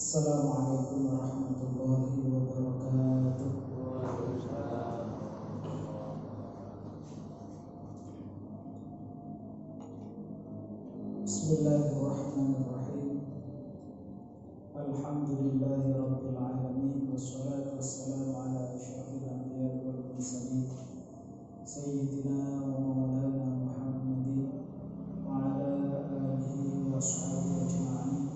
Assalamualaikum warahmatullahi wabarakatuh. Bismillahirrahmanirrahim. Alhamdulillahi rabbil alamin, wassalatu wassalamu ala asyrafil anbiya'i wal mursalin sayyidina wa maulana Muhammadin wa ala alihi wa sahbihi ajma'in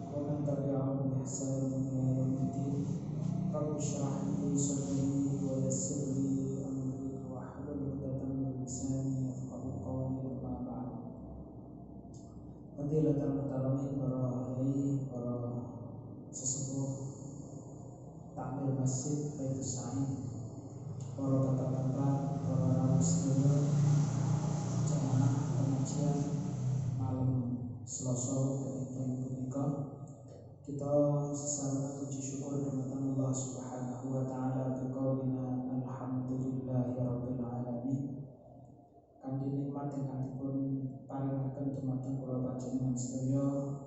wa man tabi'ahum bi ihsanin ila yaumiddin. Rabbi shrah li sadri wa yassir li amri wahlul 'uqdatam min lisani yafqahu qawli. Amma ba'd. Fadilatul muhtaramin, para kiai, para sesepuh takmir masjid Baitus Sa'id, para bapak-bapak, para rawuh sedaya, jamaah pengajian malam Selasa ketika punika, kita sesama puji syukur dumateng Allah Subhanahu wa taala biqaulina alhamdulillahirabbil alamin. Kanthi nikmat ingkang dipun paringaken dumateng kula panjenengan sedaya,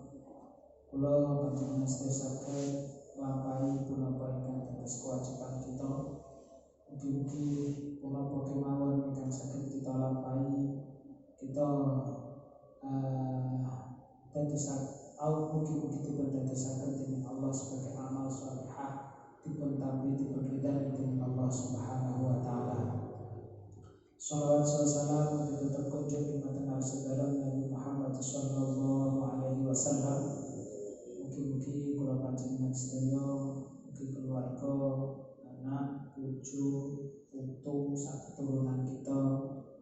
kula panjenengan sedaya saged nglampahi punapa ingkang dados kewajiban kita. Mugi-mugi punapa kemawon ingkang saged kita lampahi, kita mugi-mugi dipun dadosaken dening Allah sebagai amal shalihah, dipun tampi dipun ridhani dening Allah Subhanahu wa taala. Shalawat salam tetap kunjung dumateng Rasulullah Nabi Muhammad sallallahu alaihi wasallam. Mugi-mugi kula panjenengan sedaya, mugi keluarga, anak, cucu, putu, keturunan kita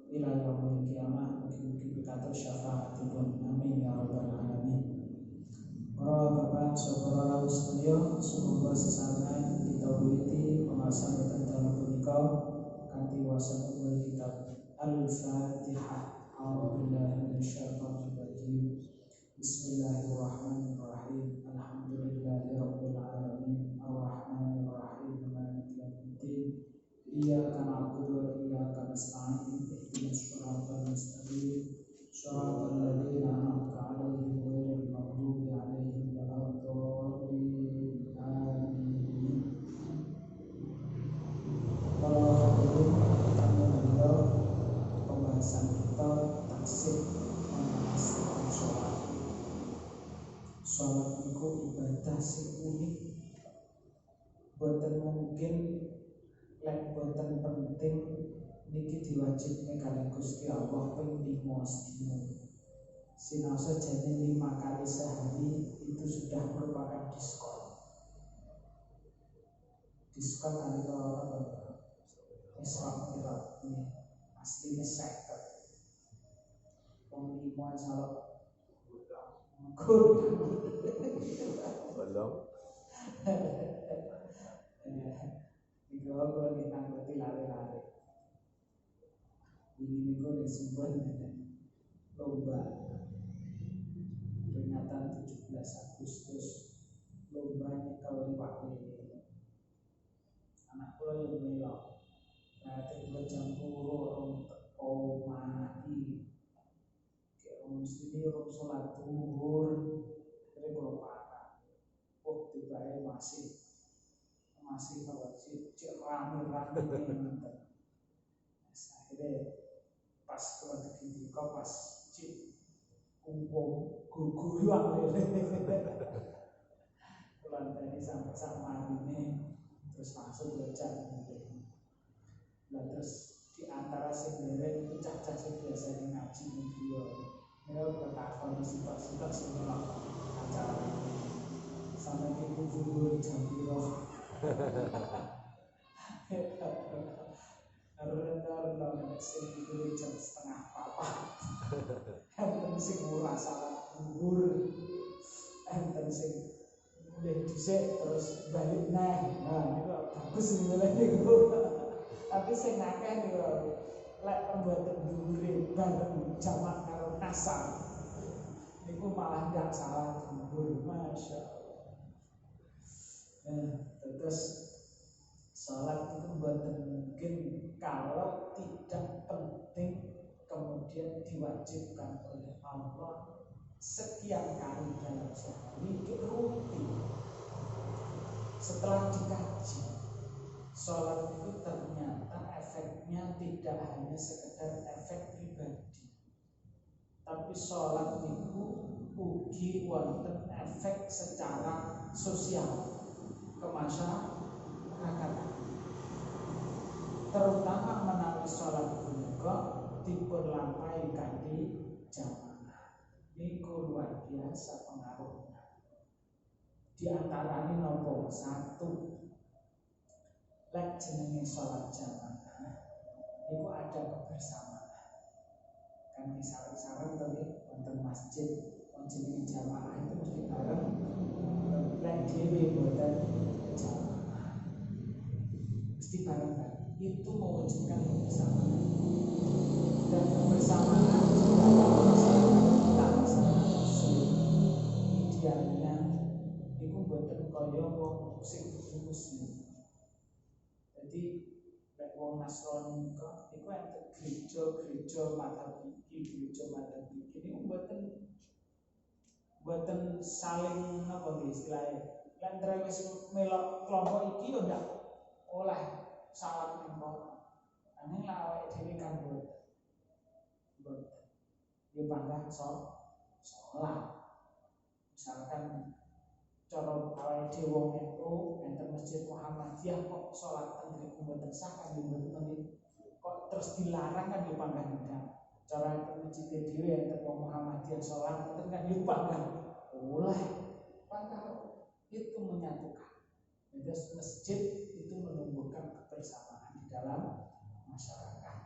ila yaumil qiyamah, mugi-mugi pitados syafaatipun. Amin ya rabbal alamin. Para bapak saudara sedaya, semoga sesarengan kita wiwiti pembahasan tentang punika kanthi wasanipun kitab Al-Fatihah. A'udzubillahi minasyaitonir rajim. Bismillahirrahmanirrahim. Alhamdulillahirabbil alamin, arrahmanir rahim, maliki yaumiddin. Iyyaka na'budu wa iyyaka nasta'in. Ihdinas shiratal mustaqim. Shiratal ladzina an'amta 'alaihim ghairil maghdubi 'alaihim waladdallin. Amin. Kalau hadirin kami beliau, pembahasan kita taksib membahas tentang sholat. Sholat itu ibadah sing unik, boten mungkin lek boten penting niki diwajibne kali Gusti Allah ping 5 sedina. Sinaosa jane 5 kali sehari itu sudah merupakan diskon. Diskon kali kalau Islam kira ini aslinya second. Penglimuan salah belum. Jika aku lagi nangketi lari-lari, ini minggu disebut lomba peringatan 17 Agustus, lomba nyekel liwat lele. Anak kula yang melok. Nanti kula jam 10 orang teko mati. Kayak orang sini orang sholat zuhur, akhirnya kula parah. Oh, tiba-tiba masih kalau cek rame-rame nonton. Akhirnya pas kula dibuka pas cek kumpul guyuan lele. Kula tadi sampai sak marine terus langsung belajar. Nah, terus di antara sebenarnya itu cacah sing biasanya ngaji video, mereka bertakon sifat-sifat semua acara sampai ibu zuhur jam biru. Karena sing itu jam 3:30. Enten sing ora salat zuhur, enten sing mulai dhisik terus balik nah niku bagus niku. Tapi sing akeh niku lek mboten dhuwure bareng jamak karo asar niku malah ndak salah dhuwur, masyaallah. Terus salat itu mboten mungkin kalau tidak penting kemudian diwajibkan oleh Allah sekian kali dalam sehari, itu rutin. setelah dikaji, sholat itu ternyata efeknya tidak hanya sekedar efek pribadi, tapi sholat itu ugi wonten efek secara sosial ke masyarakat, terutama menawi sholat punika dipunlampahi kanthi jamaah. Niku luar biasa pengaruhnya. Di antaranya nopo satu, lek jenenge sholat jamaah niku ada kebersamaan. Kan di sarang-sarang tadi wonten masjid jenenge jamaah itu mesti bareng. Lek dhewe boten jamaah mesti bareng-bareng. Itu mewujudkan kebersamaan. Dan kebersamaan kita masyarakat muslim idealnya itu boten kaya wong sing muslim. Jadi lek wong Nasrani iku enten gereja madzhab iki niku boten saling napa istilahnya. Lek wis melok kelompok iki yo ndak oleh salat ning kono. Nanging lek awake dhewe kan boten. Yo pangkat salat. Misalkan cara awake dhewe wong NU enten Masjid Muhammadiyah kok salat teng mriku mboten sah kan mboten kok terus dilarang kan yo pangkat ndak. Cara enten masjid dhewe enten wong Muhammadiyah salat mboten kan yo pangkat oleh pangkat itu menyatukan. Jadi masjid itu menumbuhkan kebersamaan di dalam masyarakat.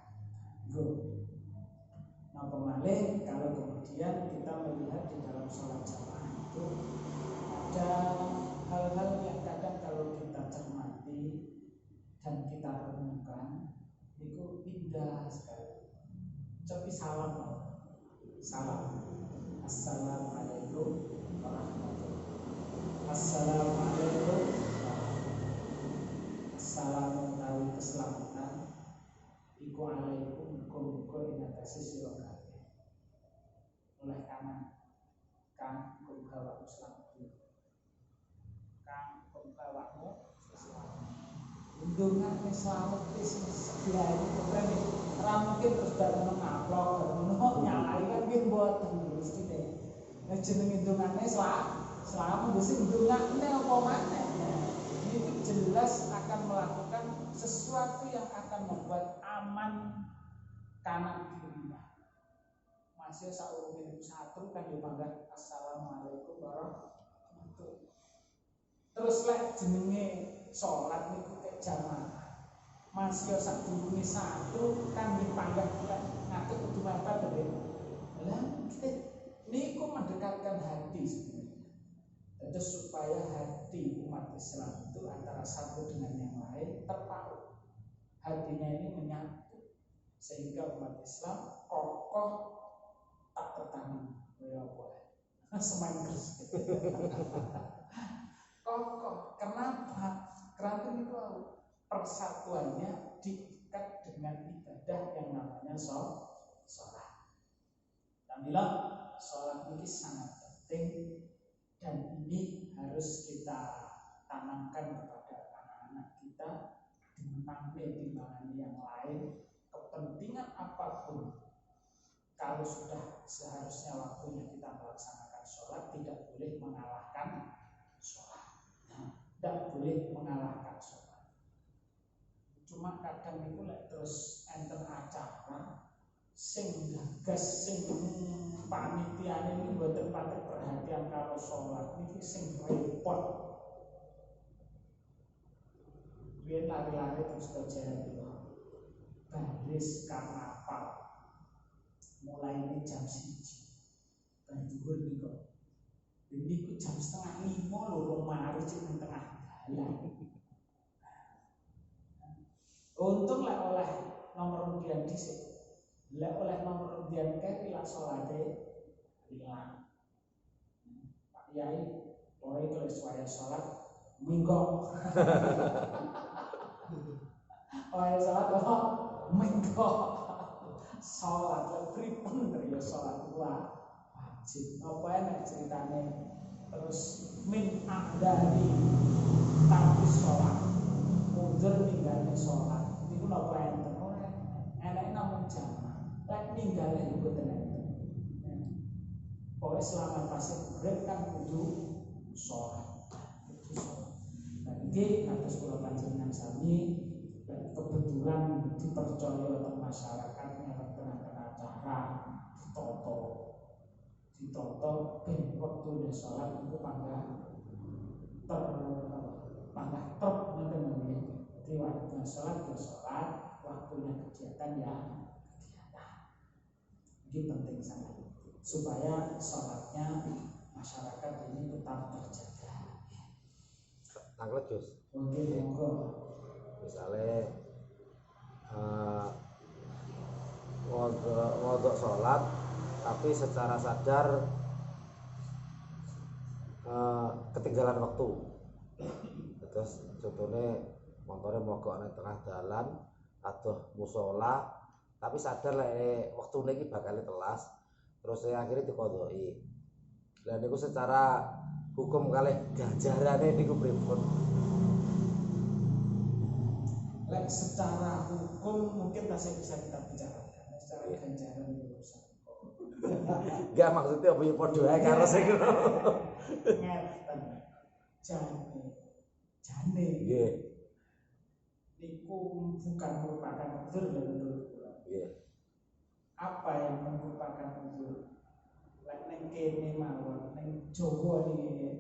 Nah pemalih kalau kemudian kita melihat di dalam sholat jamaah itu ada hal-hal yang kadang kalau kita cermati dan kita renungkan itu indah sekali. Coba salam, assalamualaikum warahmatullahi wabarakatuh. Assalamualaikum. Assalamu tawi keselamatan iku alaikum muga-muga ing atase sira kabeh. Oleh kanan kang kumpawakmu selamat. Kang kumpawakmu selamat. Undungan selamat wis sebelah iki keren iki. Ora mungkin terus bareng ngaplok ngono nyalai kan nggih mboten mestine. Nek jenenge undungane selamat wis undungane apa maneh. Itu jelas akan melakukan sesuatu yang akan membuat aman kanan kirinya. Masih saurunge satu kan yo mangga assalamualaikum warahmatullahi. Terus lek jenenge salat niku kek jamaah. Masih sadurunge satu kan dipanggah ngatur kudu apa to, Lah niku mendekatkan hati sebenarnya. Terus supaya hati umat Islam itu antara satu dengan yang lain terpaut, hatinya ini menyatu sehingga umat Islam kokoh tak tertanding. Ya boleh, semakin kokoh. Kenapa? Karena itu persatuannya diikat dengan ibadah yang namanya sholat. Dan bilang sholat ini sangat penting. Dan ini harus kita tanamkan kepada anak-anak kita timbangan yang lain. Kepentingan apapun, kalau sudah seharusnya waktunya kita melaksanakan sholat, tidak boleh mengalahkan sholat. Tidak boleh mengalahkan sholat. Cuma kadang itu terus enten acara sing gagas sing panitiane ini mboten patek perhatian karo sholat niki sing repot. Biyen lari-lari terus jalan baris karnaval mulai ini jam 1 kan dhuwur niku. Niku jam 4:30 lho mari cek tengah dalan. Untung lek oleh nomor undian dhisik. Lek oleh nomor undian kek lak salate hilang. Pak Yai, pokoke kalau suara salat minggo. Oleh salat apa? Minggo. Salat lek pripun ya salat wajib. Apa enak ceritane terus min amdani tapi sholat mundur ninggalin sholat itu napa enten ora enek namung jamaah lek ninggalin mboten enten pokoknya selama pasien urip kan kudu sholat dan ini kados kula panjenengan sami kebetulan dipercaya oleh masyarakat nyelenggaraan acara ditoto ben waktu sholat itu panggah trep ngoten nggih. Jadi waktunya sholat ya sholat, waktunya kegiatan ya kegiatan. Ini penting sangat supaya sholatnya masyarakat ini tetap terjaga. Tanglet Gus. Oke, monggo. Misalnya ngodok sholat tapi secara sadar ketinggalan waktu. Terus contohnya motornya mogok di tengah jalan atau musola tapi sadar lah waktu ini bakal telas terus saya akhirnya dikodoi dan itu secara hukum kali ganjarannya ini pripun. Secara hukum mungkin masih bisa kita bicarakan secara ganjaran itu usah. Enggak maksudnya apa ya podo ae karo sing ngono. Ngeten. Jane. Nggih. Niku bukan merupakan udzur ya menurut kula. Nggih. Apa yang merupakan udzur? Lek ning kene mawon ning Jawa niki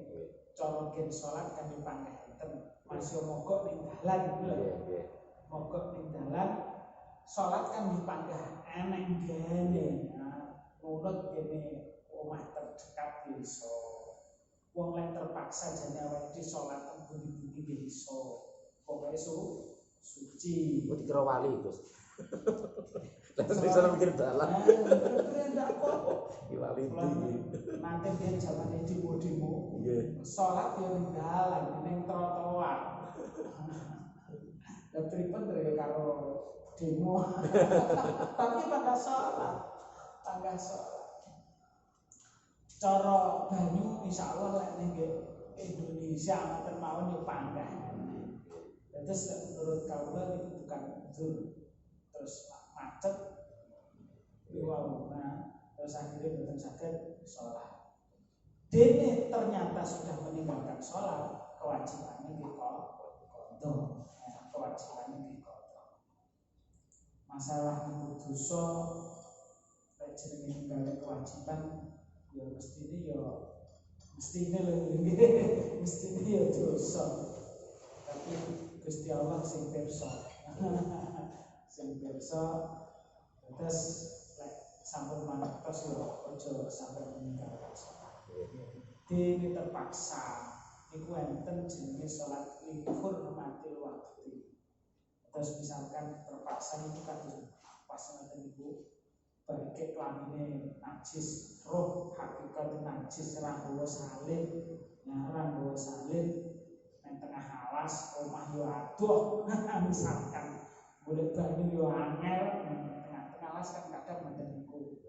cara gen salat kan dipanggah enten masih mogok ning dalan iku lho. Nggih. Mogok ning dalan salat kan dipanggah eneng gene. Nurut kene omah terdekat iso. Wong lain terpaksa jane awake dhewe salat teng budi-budi iso. Pokoke suci. Kok dikira wali, Gus. Lah bisa mikir dalan. Ndak kok. Ki wali iki. Nanti dia zamane demo-demo. Nggih. Salat yo ning dalan, ning trotoar. Lah pripun dari karo demo. Tapi pada sholat. Cara banyu insyaallah lek ning Indonesia ngoten mawon yo panggah. Terus menurut kawula itu bukan udzur. Terus macet. Wow, terus akhirnya boten saged sholat. Dene ternyata sudah meninggalkan sholat, kewajibannya diqadha. Kewajibannya diqadha. Masalah niku dosa lek jenenge ninggalke kewajiban ya mestine ya dosa. Tapi Gusti Allah sing pirsa. Terus sampun mangertos lho aja sampai meninggalkan sholat. Dene terpaksa iku enten jenenge sholat lihurmatil waqti. Terus misalkan terpaksa itu kan pas ngoten niku bagi kelamine najis, roh hakikat najis ranggo salib, ranggo salib nang tengah alas omah yo adoh misalkan golek banyu yo angel tengah-tengah alas kan kadang ngoten niku.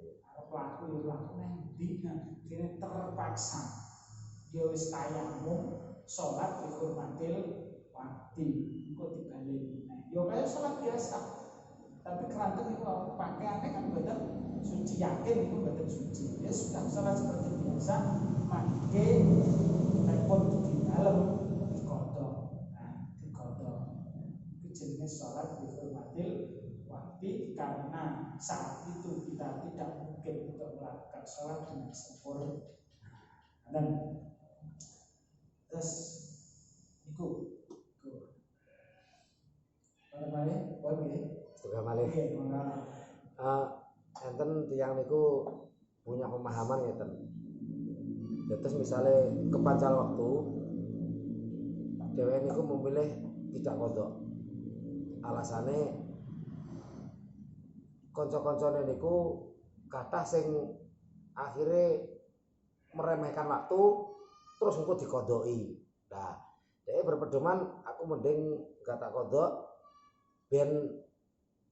Pelaku yo pelaku nang ndi dene terpaksa dia wis tayamum salat dihormatil waqti engko dibalik. Yo kaya salat biasa. Tapi keranten itu pakaiannya kan mboten suci, yakin itu mboten suci. Ya sudah salat seperti biasa, mangke nek pun di dalam diqadha. Diqadha. Itu jenenge salat dihormatil waqti karena saat itu kita tidak mungkin untuk melakukan salat dengan sempurna. Dan terus iku pada balik, Setengah malih. Enten tiyang niku punya pemahaman ngeten. Terus misalnya kepancal waktu dheweke niku memilih tidak kodok. Alasane kanca-kancane niku kathah sing akhirnya meremehkan waktu terus engko dikodoki. Nah, dhek berpedoman aku mending gak tak kodok ben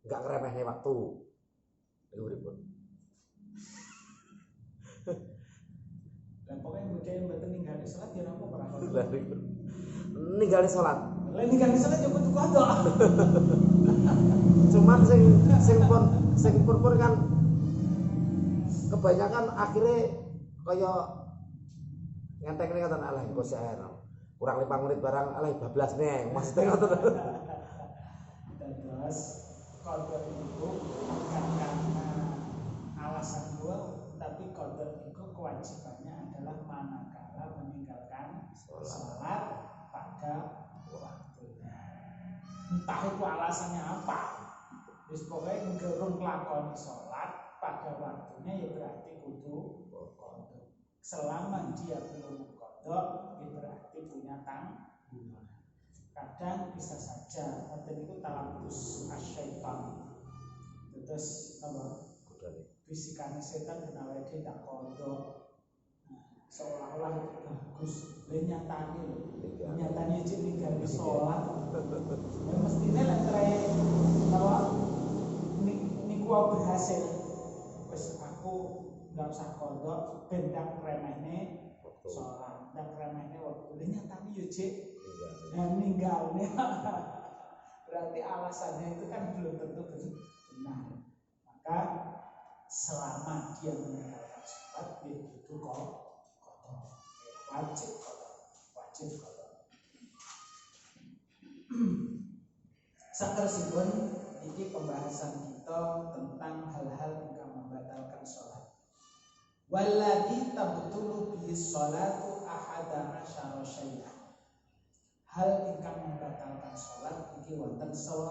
gak ngeremehne waktu. Iku pripun? Lah pokoknya mboten mboten ninggali salat ya napa ora kok. Ninggali salat. Lah ninggali salat ya kudu kodok. Cuman sing pun kan kebanyakan akhirnya kaya ngenteng nih kata alay kok sih kurang 5 menit barang alay bablas nih maksudnya kata terus kodok itu bukan karena alasan gua tapi kodok itu kewajibannya adalah manakala meninggalkan sholat pada waktunya entah itu alasannya apa terus pokoknya ngerung lakoni sholat pada waktunya ya berarti kudu kodok selama dia belum kodok ya berarti punya tanggungan kadang bisa saja dan itu talabus asyaitan terus apa bisikannya setan kenapa dia tak kodok seolah-olah itu bagus nyatanya cik tinggal di sholat ya mestinya lah cerai bahwa niku berhasil terus aku nggak usah kodok bendang remehnya sholat dan remehnya waktu nyatanya ya cik dan meninggalnya berarti alasannya itu kan belum tentu benar maka selama dia meninggalkan sholat dia itu kodok wajib kodok satersipun ini pembahasan kita tentang hal-hal yang membatalkan sholat walladzi tabtulu bihi sholatu ahada asyara syai'an hal ingkang membatalkan sholat iki wonten 11.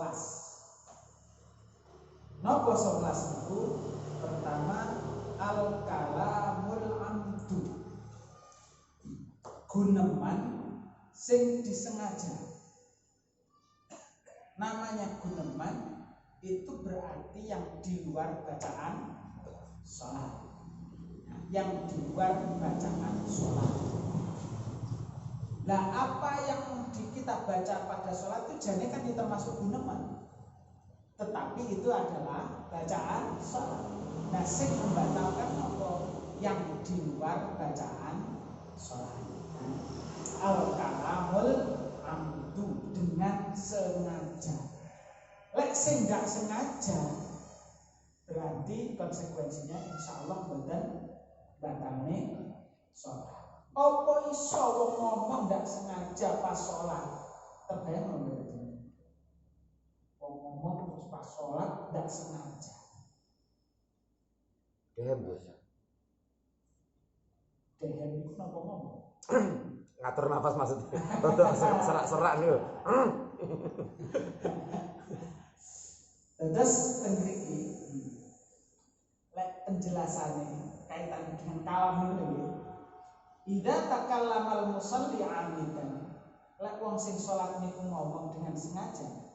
Napa 11 itu? Pertama al-kalamul amdu. Guneman sing disengaja. Namanya guneman itu berarti yang di luar bacaan sholat. Yang di luar bacaan sholat. Nah apa yang kita baca pada sholat itu jane kan termasuk guneman, tetapi itu adalah bacaan sholat. Nah sing membatalkan apa yang di luar bacaan sholat. Al-kalamul amdu dengan sengaja. Lek sing gak sengaja berarti konsekuensinya insya Allah boten batalne sholat. Apa iso wong ngomong ndak sengaja pas sholat? Terbayang lho berarti. Wong ngomong pas sholat ndak sengaja. Dehem ya. Dehem itu napa ngomong? Ngatur nafas maksudnya. Rodok serak-serak niku. Terus mriki lek penjelasannya kaitan dengan kalam ini. Idza takallamal musalli 'amidan lek wong sing salat niku ngomong dengan sengaja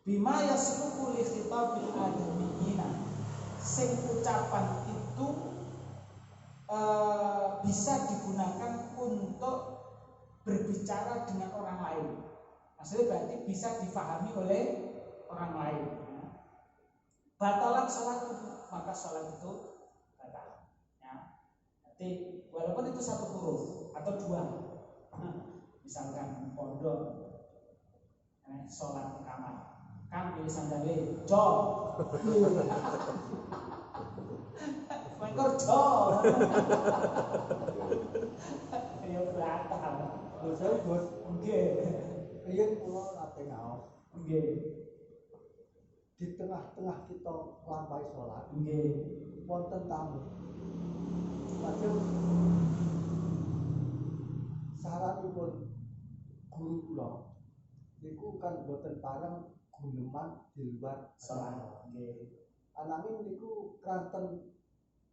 bima yasluku li khitabil adamiyina sing ucapan itu bisa digunakan untuk berbicara dengan orang lain maksudnya berarti bisa difahami oleh orang lain batalan salat itu maka salat itu batal jadi walaupun itu satu huruf atau dua, misalkan pondok, sholat di kamar, kan pilih sandale, jol, mengkor jol, ya berantak, saya bos, oke, riyen kula nate ngaos, oke, di tengah-tengah kita lampahi sholat, oke, wonten tamu. Lajeng saranipun guru kula niku kan boten pareng guneman di luar sholat, oke, ananging niku kranten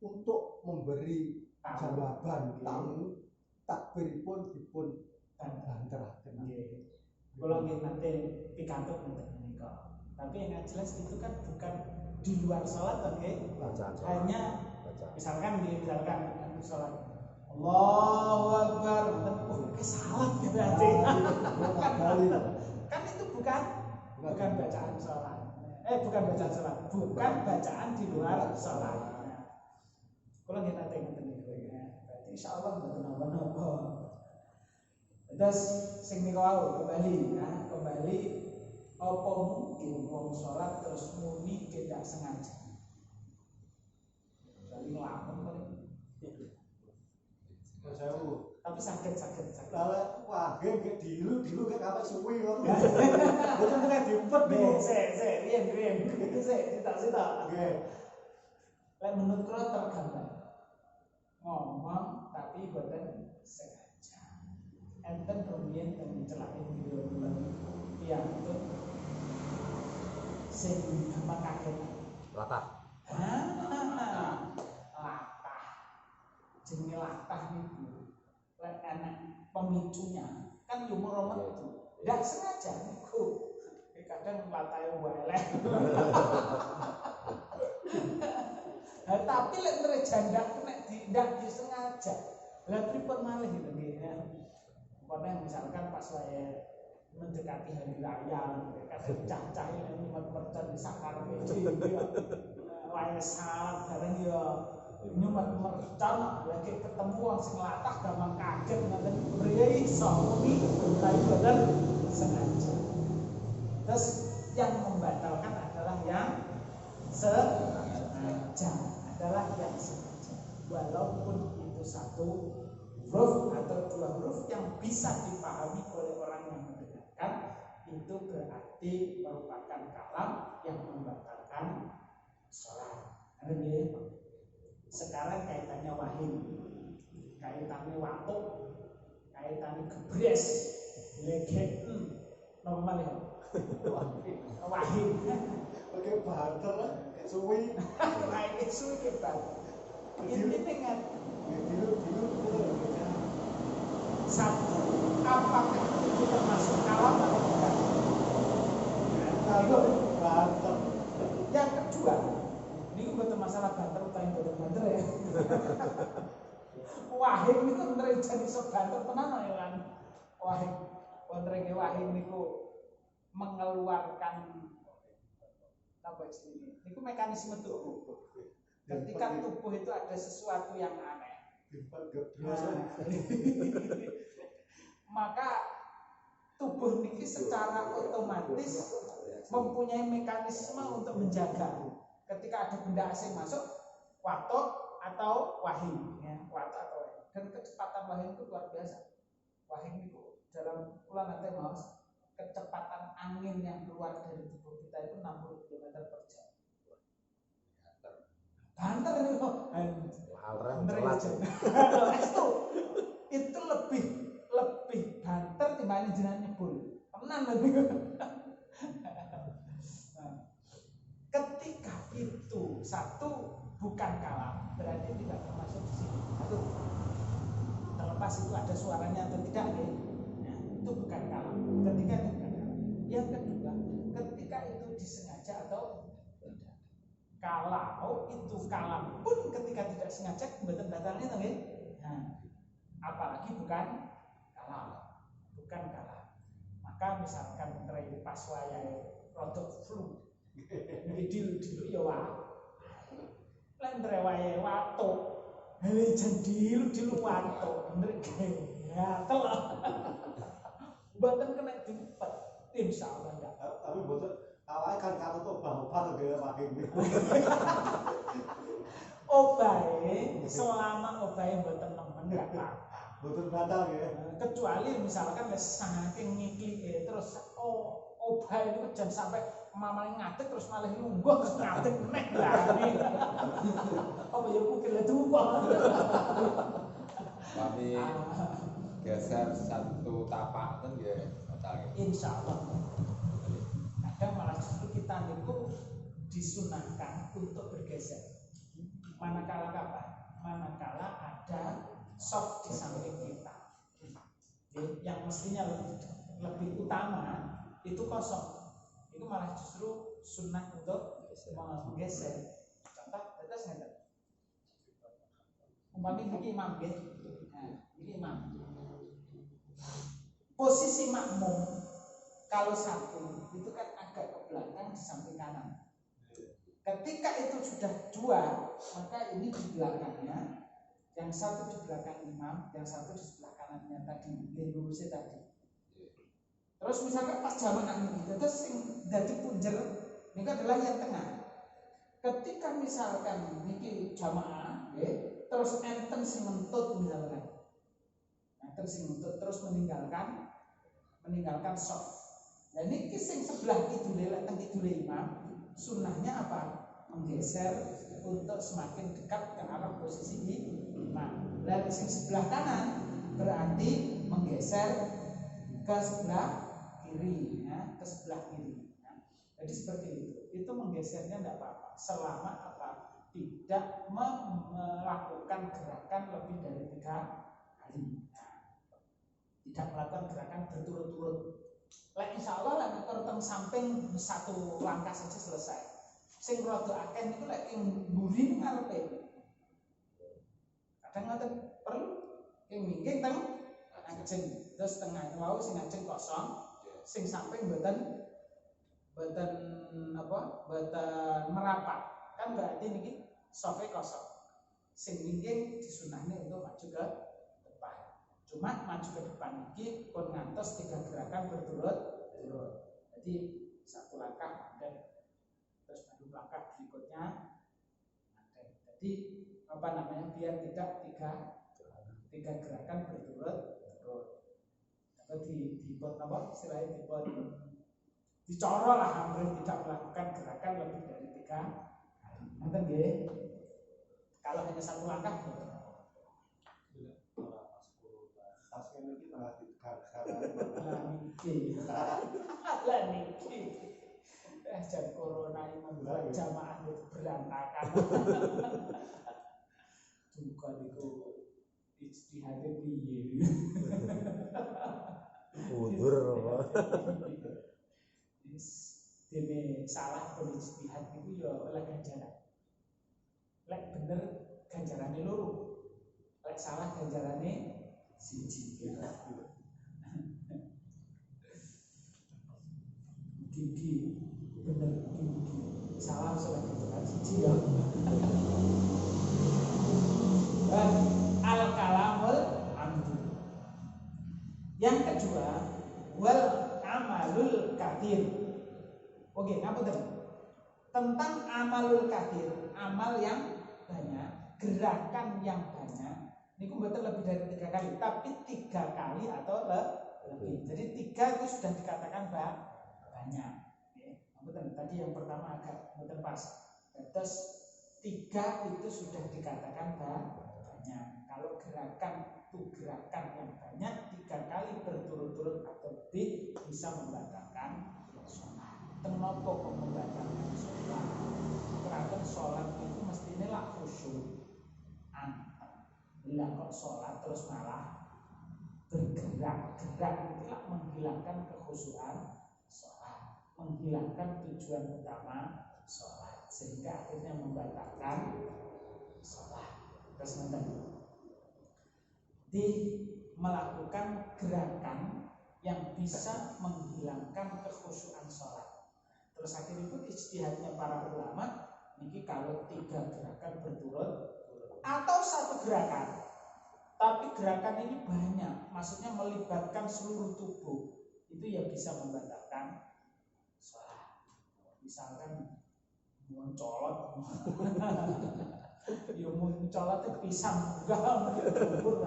untuk memberi jawaban tamu takbiripun dipun banteraken. Nggih. Kula nggih nate pikantuk ngoten menika. Tapi yang jelas itu kan bukan di luar sholat, oke? Hanya misalkan sholat Allahu Akbar, oke salat berarti. Kan itu bukan bacaan sholat. Bukan bacaan sholat, bukan bacaan di luar sholat. Kalau kita tengok berarti insyaallah mboten napa-napa. Terus sing niku wau kembali apa mungkin wong salat terus muni tidak sengaja. Kali ngelamun paling. Tapi sakit. Lah wah gek dilu gek apa suwi ngono. Betul nek diumpet niku. Sik, riyen. Itu sik, sitok. Nggih. Lek menurut kula tergambar. Ngomong tapi boten sengaja. Enten rumiyin teng celake video piantun sing gampang kaget. Latah. Latah. Jenenge latah niku lek enak pemicunya kan yo metu. Ndak sengaja niku. Kadang latahe elek. Tapi lek merejanda nek tidak disengaja. Lah pripun malih gitu nggih. Pokoknya misalkan pas saya mendekati hari raya, kadang cah-cah yang nyumet mercon di sakar iki wae salat bareng ya nyumet mercon lagi ketemu wong sing latah gampang kaget ngoten priye iso muni tapi boten sengaja. Terus yang membatalkan adalah yang sengaja. Walaupun itu satu huruf atau dua huruf yang bisa dipahami oleh orang yang mendengarkan, itu berarti merupakan kalam yang membatalkan sholat. Sekarang kaitannya wahim, kaitannya watuk, kaitannya gebres, legek, normal ya. Wahim. Oke, banter lah, suwi. Wahim suwi ke banter. Ini dengan satu, apakah itu termasuk kalam atau bukan? Banter. Yang kedua, ini betul masalah banter utawi betul banter ya. Wahim itu bener jadi sok banter tenan ya kan. Wahim, wonten wahim niku mengeluarkan apa istilahnya? Niku mekanisme tubuh. Ketika tubuh itu ada sesuatu yang aneh, maka tubuh ini secara otomatis mempunyai mekanisme untuk menjaga. Ketika ada benda asing masuk, watuk atau wahim, ya, watuk atau wahim. Dan kecepatan wahim itu luar biasa. Wahim itu dalam kula nanti mas, kecepatan angin yang keluar dari tubuh kita itu 60 km per jam. Banter itu kok. Itu lebih banter dibanding jenengan nyebul. Tenan lho niku. Ketika itu satu bukan kalam, berarti tidak termasuk di sini. Satu, terlepas itu ada suaranya atau tidak, ya. Nah, itu bukan kalam. Ketika itu bukan kalam. Yang kedua, ketika itu disengaja atau kalau itu kalam pun ketika tidak sengaja mboten batalnya to nggih. Nah, apalagi bukan kalam. Maka misalkan tren pas wayahe rodok flu. Dilu ya wae. Lan wayahe watuk. Hale jan dilu watuk. Bener gatel. Mboten kena dipet. Insyaallah ndak. Tapi mboten awake kan karo obat nggih Pak Kim. Obahe selama obahe mboten nemen gak apa-apa. Mboten batal nggih. Kecuali misalkan wis saking ngiklike terus obahe niku jan sampai mamane ngadeg terus malah lungguh terus ngadeg meneh lagi. Apa ya mungkin itu kok. Kami geser satu tapak kan nggih batal nggih. Insyaallah. Kadang malah justru kita niku disunahkan untuk bergeser. Manakala kapan? Manakala ada soft di samping kita, yang mestinya lebih utama itu kosong. Itu malah justru sunnah untuk menggeser. Contoh, terus nggak? Umpamanya ini imam, ya. Nah, ini imam. Posisi makmum kalau satu itu kan agak ke belakang di samping kanan. Ketika itu sudah dua, maka ini di belakangnya Yang satu di belakang imam, yang satu di sebelah kanannya tadi, lurusnya tadi. Terus misalkan pas jamaah ini, terus sing dadi punjer ini adalah yang tengah. Ketika misalkan niki jamaah, terus enten sing ngentut misalkan, enten sing ngentut terus meninggalkan soft. Dan niki sing sebelah kidule teng kidule imam, sunnahnya apa? Menggeser untuk semakin dekat ke arah posisi imam. Dan sing sebelah kanan berarti menggeser ke sebelah kiri, ya, ke sebelah kiri. Ya. Jadi seperti itu. Itu menggesernya tidak apa-apa, selama apa? Tidak melakukan gerakan lebih dari 3 kali. Nah, tidak melakukan gerakan berturut-turut. Insya Allah lah teng samping satu langkah saja selesai. Sing rada akeh niku lek ing mburi ngarepe. Kadang ngoten perlu ing minggir teng ngajeng, terus tengah wau sing ngajeng kosong, sing samping mboten merapat. Kan berarti niki sofe kosong. Sing minggir disunahne untuk maju ke depan. Cuma maju ke depan niki pun ngantos 3 gerakan berturut-turut. Jadi satu langkah dan terus maju langkah berikutnya. Jadi biar tidak 3 gerakan berturut-turut. Atau dibuat istilahnya dibuat dicoro lah, hampir tidak melakukan gerakan lebih dari 3 kali. Nanti nggih. Kalau hanya satu langkah betul. Pas ini kita Lah niki. Jan corona ini membuat jamaah itu berantakan. Duka niku ijtihade piye. Mundur apa? Dene salah ijtihad niku ya oleh ganjaran. Lek bener ganjarane loro. Lek salah ganjarane siji. Gigi bener gigi. Salah salah ganjaran siji ya. Al-kalamul amdu. Yang kedua, wal amalul kathir. Oke, ngapunten. Tentang amalul kathir, amal yang banyak, gerakan yang banyak. Niku mboten lebih dari 3 kali, tapi 3 kali atau lebih. Jadi 3 itu sudah dikatakan banyak. Ngapunten, tadi yang pertama agak mboten pas. Terus 3 itu sudah dikatakan banyak. Kalau gerakan itu gerakan yang banyak 3 kali berturut-turut atau lebih bisa membatalkan sholat. Kenapa kok membatalkan sholat? Karena sholat itu mestinya lah khusyuk. Bila kok sholat terus malah bergerak-gerak itu lah menghilangkan kekhusyuan sholat, menghilangkan tujuan utama sholat, sehingga akhirnya membatalkan sholat. Terus di melakukan gerakan yang bisa menghilangkan kekhusyuan sholat. Terus akhirnya pun ijtihadnya para ulama niki kalau 3 gerakan berturut atau 1 gerakan, tapi gerakan ini banyak, maksudnya melibatkan seluruh tubuh, itu ya bisa membatalkan sholat. Misalkan mencolot ya mencolot itu pisang enggak kubur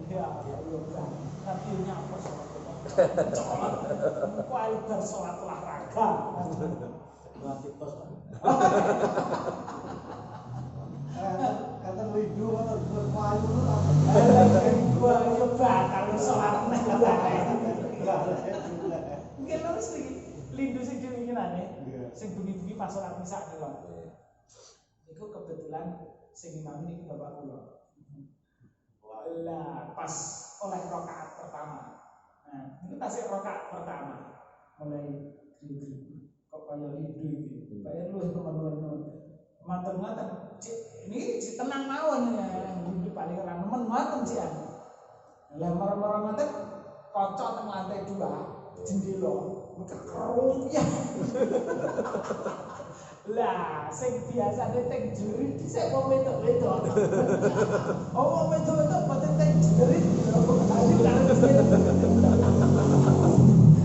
ya tapi nyapa sholat mencolot kuali bersolat olahraga mati pos. Kata lidu berpayu gua coba kalau sholat mungkin harus lindu sing diwinginane sing bengi-bengi pas sholat misa lho. Iku kebetulan sing imam ini bapak kula. Lah pas oleh rakaat pertama. Nah, itu tasik rakaat pertama. Mulai kok kaya lindu iki. Kaya lu teman-teman. Manten-manten ini si tenang mawon ya. Lindu paling ora nemen maten sih. Lah marang-marang ngoten kocok teng lantai 2 jendela. Kekerung ya. Lah, sing biasane teng juri dhisik wong wedok-wedok. Oh, wong wedok-wedok boten teng juri. Ayo karo piye.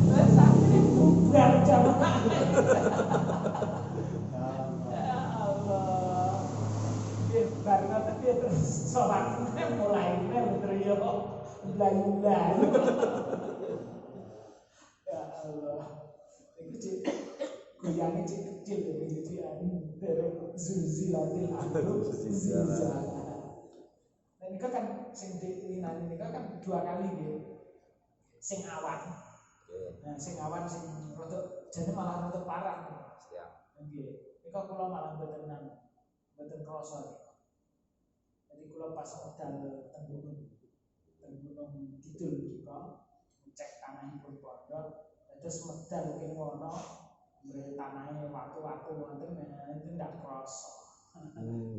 Lah sakjane bubar jamaah. Ya Allah. Piye bar ngoten piye terus salatnya mulai trio blayu-blayu. Ya Allah. Iku cek goyange cek kecil ya gitu ya. Derek zulzilatil ardu zilzala. Nah ini kan sing diinani ini kan 2 kali nggih. Sing awan. Nah sing awan sing rada jane malah rada parah. Siap. Nggih. Nika kula malah mboten krasa. Jadi kula pas medal teng Gunung Kidul kita cek tanahipun pondok terus medal kene ngono mrene tanahe watu-watu wonten itu ndak krasa.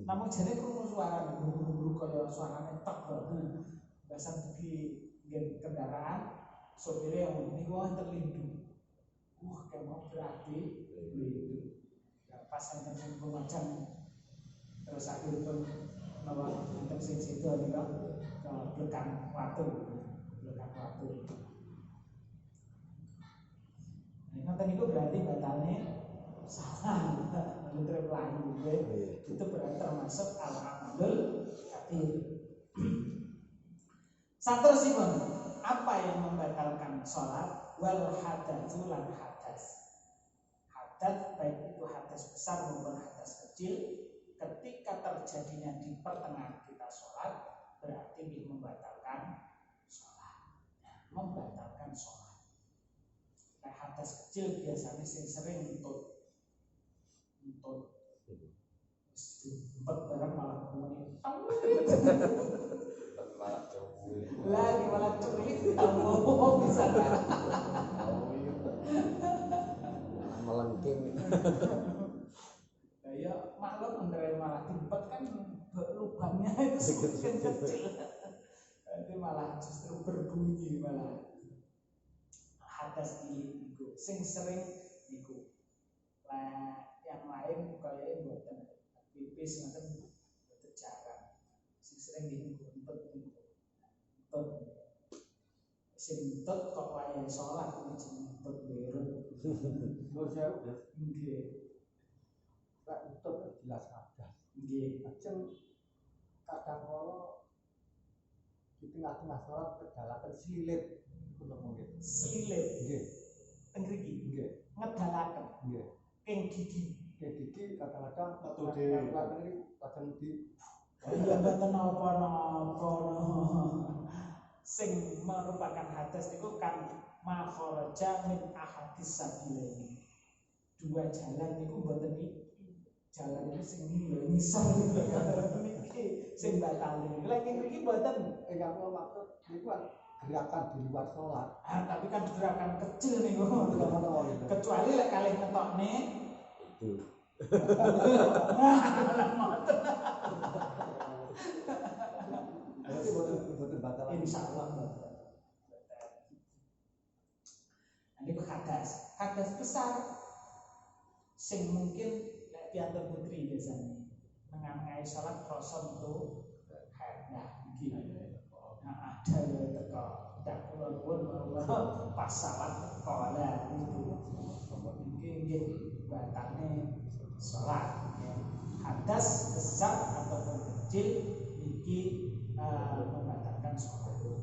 Namun jane krungu suara guru-guru kaya suarane tek banget. Basan begi ngen kendaraan sopire niku wonten lindu. Kemo berarti lindu. Ya pas enten sing pemajang terus akhiripun napa enten sing sedo nika blekan watu. Ngoten niku berarti batane salah. Menurut lain itu berarti termasuk al-amalul kabir. Saterusipun, apa yang membatalkan sholat? Wal hadatsu lan hadas. Hadas baik itu hadas besar maupun hadas kecil, ketika terjadinya di pertengahan kita sholat berarti membatalkan sholat. Membatalkan sholat. Nah, hadas kecil biasanya sering entut, empat barang malah ngomongin malah jauh lagi malah culik tahu bisa melengking. ya maklum antara malah timpet kan lubangnya itu semakin kecil itu malah justru berbunyi malah hadas cilik niku sing sering niku lah yang lain kaya mboten pipis ngoten mboten jarang sing sering niku entut sing entut kok wayahe salat iki jenenge entut berut Nur sewu nggih Pak entut jelas ada. nggih Ajeng kadang kala di tengah-tengah salat kedalaken slilit kula mungkin. selilit Nggih, teng mriki nggih, ngedalaken nggih. ing gigi Gigi kadang-kadang Metu dhewe. kadang di iya mboten napa-napa sing merupakan hadas itu kan makharaja min ahadis sabilaini. 2 jalan niku mboten iki. Jalan iki sing ngisor niki sing batal. Lagi mriki mboten yang kula maksud niku kan gerakan di luar salat. tapi kan gerakan kecil niku. Ngono gitu. Kecuali lek kalih ngetokne Itu. Berarti boten batal. insyaallah mboten. Ini hadas besar sing mungkin lek piantun putri biasanya mengamai salat krasa itu nah iki nah ada ya teko dak kula nuwun pas salat kala itu nggih batane salat hadas besar ataupun kecil iki membatalkan salat.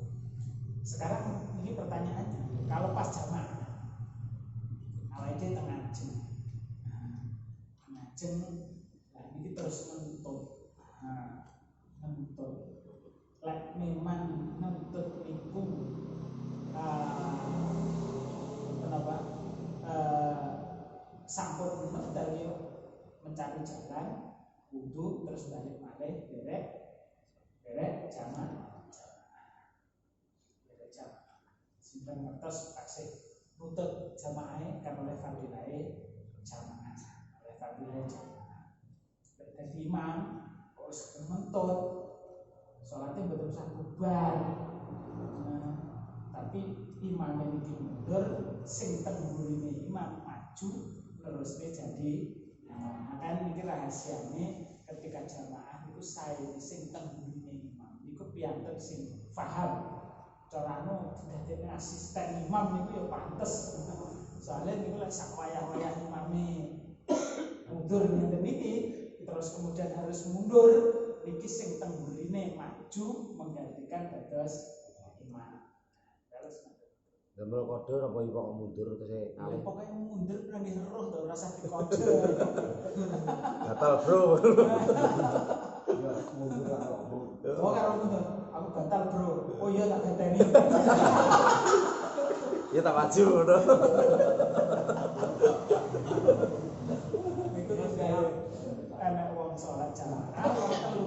Sekarang ini pertanyaannya kalau pas jamaah awake tengah ngajeng. Ngajeng nah ini terus nuntut. Nuntut. Lek memang nuntut niku kenapa? Sampun medal yo mencari jalan wudu terus balik malih derek jamaah. Derek jamaah. Sinten ngertos taksih nutut jamaah kan oleh fadilahe jamaah oleh fadilahe jamaah dadi imam kok wis mentut salate mboten usah bubar tapi imam iki mundur sing teng gurine imam maju terus jadi Makanya ini rahasianya ketika jamaah itu saya sing tenggune imam itu piantuk sing paham cara dadi asisten imam itu ya pantes soalnya niku lek sak wayah-wayah imame mundur ngeten niki terus kemudian harus mundur niki sing tenggurine maju menggantikan dados imam terus Damel kode apa iku kok mundur terus ya pokoknya mundur nangis roh to rasa dikode gatal bro. Ya mundur karo oh karo mundur aku batal bro oh iya tak gateni Ya tak maju ngono. iku terus gawe anak wong salat jamaah wong telu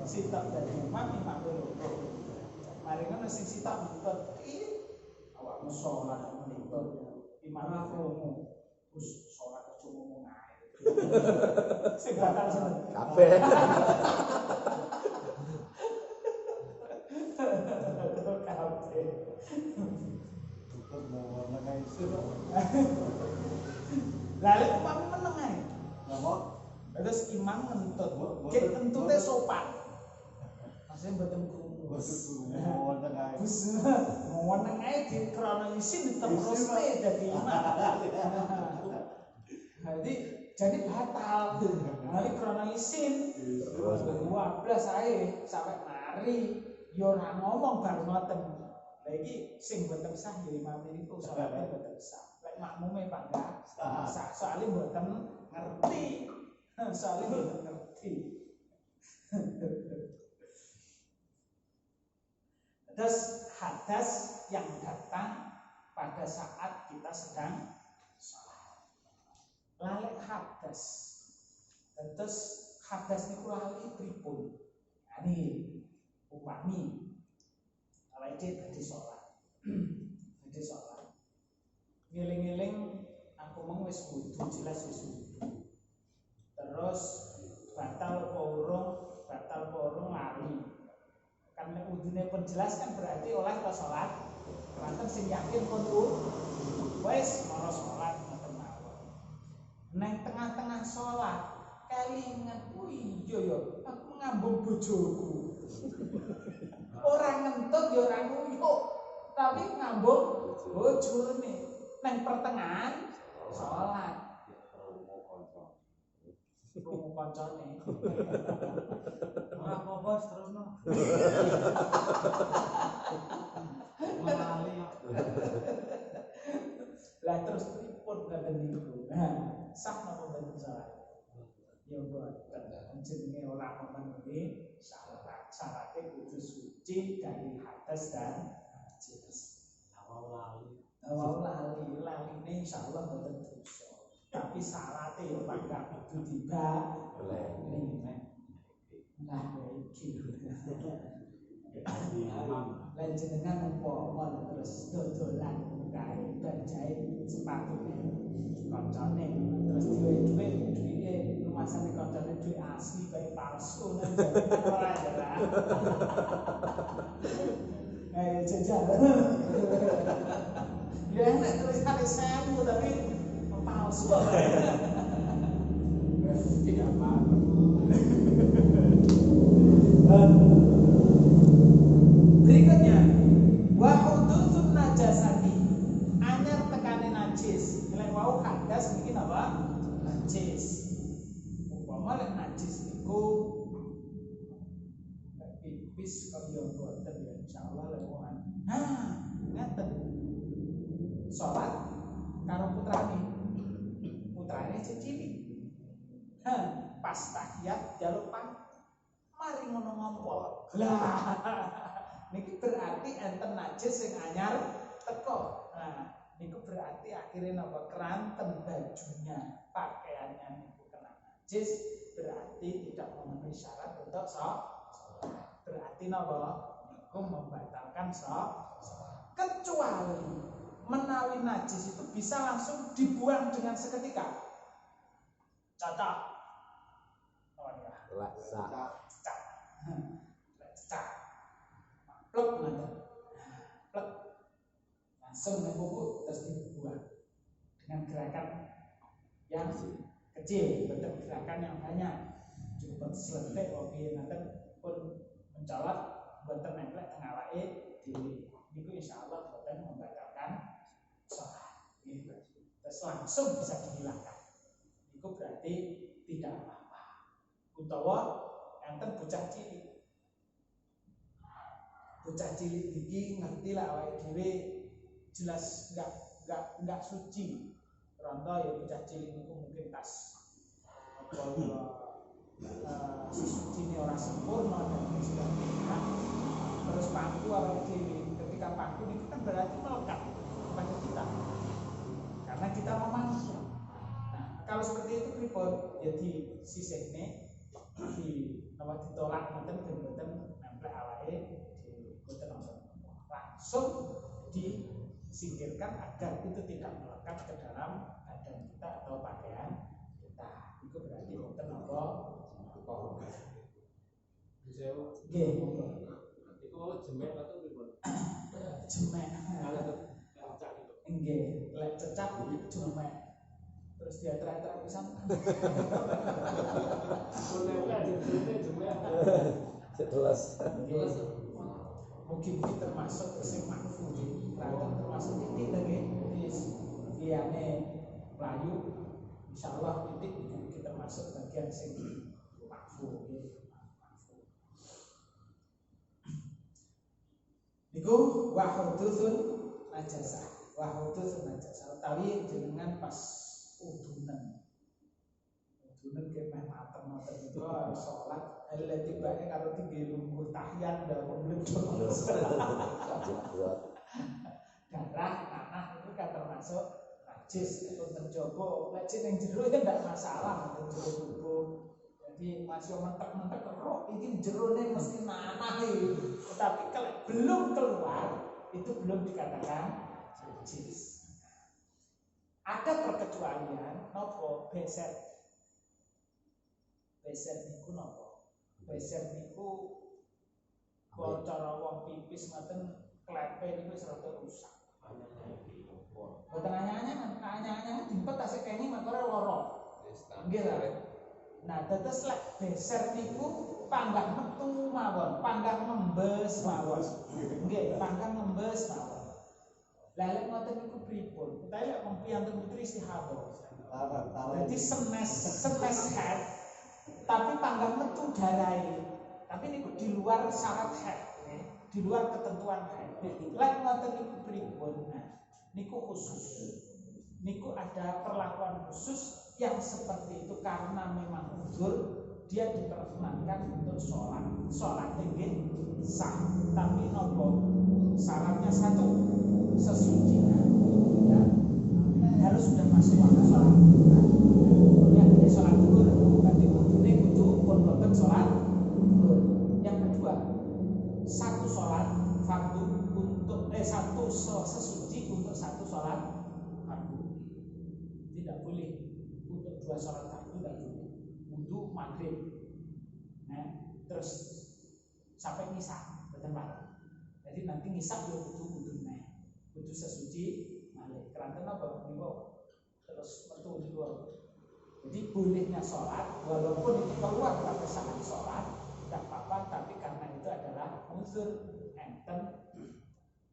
sitok dadi imam imam loro mari ngono sing sitok nuntut awakmu salat nuntut imam krungu terus salat aja ngomong ae sing batal sinten Kabeh. kabeh tutup warna kayak itu. lalu upami meneng ae Napa? terus imam ngentut ki ngentute sopan maksudnya mboten krungu Warna kayak Gus meneng ae dikronologisin diterusne dadi imam jadi batal mari kronologisin Terus 12 ae sampai mari yo ora ngomong bar ngoten lha iki sing mboten sah ya imam niku salate mboten sah lek makmume Pak enggak sah soalnya mboten ngerti soalnya mboten ngerti terus hadas yang datang pada saat kita sedang sholat lalek hadas terus hadas niku lali pripun ini upami awake dadi sholat ngiling-ngiling aku mung wis wudu jelas wis wudu terus batal porong lali kan nek wudune pun jelas kan berarti oleh ke sholat lanten sing yakin pun wis mara sholat ngoten mawon neng tengah-tengah sholat kelingan iya ya aku ngambung bojoku orang ngentut ya orang nguyuk tapi ngambung bojone neng pertengahan sholat krungu kancane ora apa-apa terusno lah terus pripun ngaten niku sah napa mboten salah ya mboten jenenge ora memenuhi syaratnya kudu suci dari hadas dan najis awal laline insyaallah mboten dosa tapi syaratnya ya Pak gak kudu dibaleni nah iki lan jenengan umpama terus dodolan kae berjahit sepatune kancane terus duwe lumasane kancane duwe asli bae palsu nang ora jalan jajan ya enak tulisane 1000 tapi palsu tidak apa-apa berikutnya wa hudutsun najasati anyar tekane najis lek wau hadas niki napa najis umpama lek najis niku pipis kaya boten ya insyaallah lek wong ngeten salat karo putrane cilik pas tahiyat jaluk mari ngono ngompol lah niki berarti enten najis sing anyar teko nah niku berarti akhirnya napa keranten bajunya pakaiannya niku kena najis berarti tidak memenuhi syarat untuk sholat berarti napa niku membatalkan sholat kecuali menawi najis itu bisa langsung dibuang dengan seketika contoh cecak plek ngoten plek langsung nang buku terus dibuang dengan gerakan yang kecil, boten gerakan yang banyak. Cukup selentik wae nanten pun mencolot boten nempel teng awake dhewe. Niku insyaallah boten membatalkan salat. Terus langsung bisa dihilangkan. Itu berarti tidak apa-apa. Utawa enten bocah cilik. Bocah cilik iki ngerti lah awake dhewe jelas enggak suci. Ronto ya bocah cilik niku mungkin tas suci ini orang sempurna dan sebagainya. Terus pangku awake dhewe ketika pangku itu kan berarti melekat kepada kita. Karena kita memangku. Nah, kalau seperti itu pripun? Ya di sisihne ditolak ngoten ben boten nempel awake dhewe, boten nonton. Langsung disingkirkan agar itu tidak melekat ke dalam badan kita atau pakaian kita. Itu berarti boten apa? Nggih, monggo. Iku jemek atau pripun? Jemek. Nggih, lek cecap jemek. Terus dia terak-terak pisan. Boleh jenenge jemek. Setelah Mungkin ini termasuk sing makfu nggih. Termasuk titik lagi di liyane Melayu. Insyaallah titik iki termasuk bagian sing makfu nggih. Niku wahudutsun najasah. Wahudutsun najasah. Utawi jenengan pas udunan ke meh mater-mater itu sholat ala tibane karo tinggi lungguh tahiyat dan membledok darah tanah itu kan termasuk najis itu terjogo najis yang jero ya tidak masalah untuk jero tubuh. Jadi masih mentek-mentek roh ini jerone mesti nanah itu, tetapi kalau belum keluar itu belum dikatakan najis. Ada perkecualian nopo beset niku nopo beset niku kalau cara wong pipis ngoten klepe niku wis rada rusak. Boten anyang-anyang dimpet tasik kene makore lara. Nggih ta. Nah, tetes lek beser niku panggah metu mawon, panggah ngembes mawon. Nggih, panggah ngembes mawon. Lah lek ngoten niku pripun? Utawi lek wong piyantu putri istihadah. Jadi senes head, tapi panggah metu darai. Tapi niku di luar syarat head, di luar ketentuan head. Lek ngoten niku pripun? Nah, niku khusus. Niku ada perlakuan khusus yang seperti itu karena memang uzur dia diperkenankan untuk sholat tinggi sah, tapi nopo syaratnya satu sesucinya ya, harus sudah masuk waktu sholat ya, jadi sholat zuhur berarti wudhunya kudu pun boten sholat zuhur. Yang kedua satu sholat fardu untuk satu sesuci untuk satu sholat fardu, tidak boleh dua sholat fardu tidak boleh. Wudu maghrib, terus sampai nisa, betul pak. Jadi nanti nisa dia wudu sesuci malik. Keranten apa? Terus metu di luar. Jadi bolehnya sholat, walaupun itu keluar pada saat sholat, tidak apa-apa. Tapi karena itu adalah unsur enten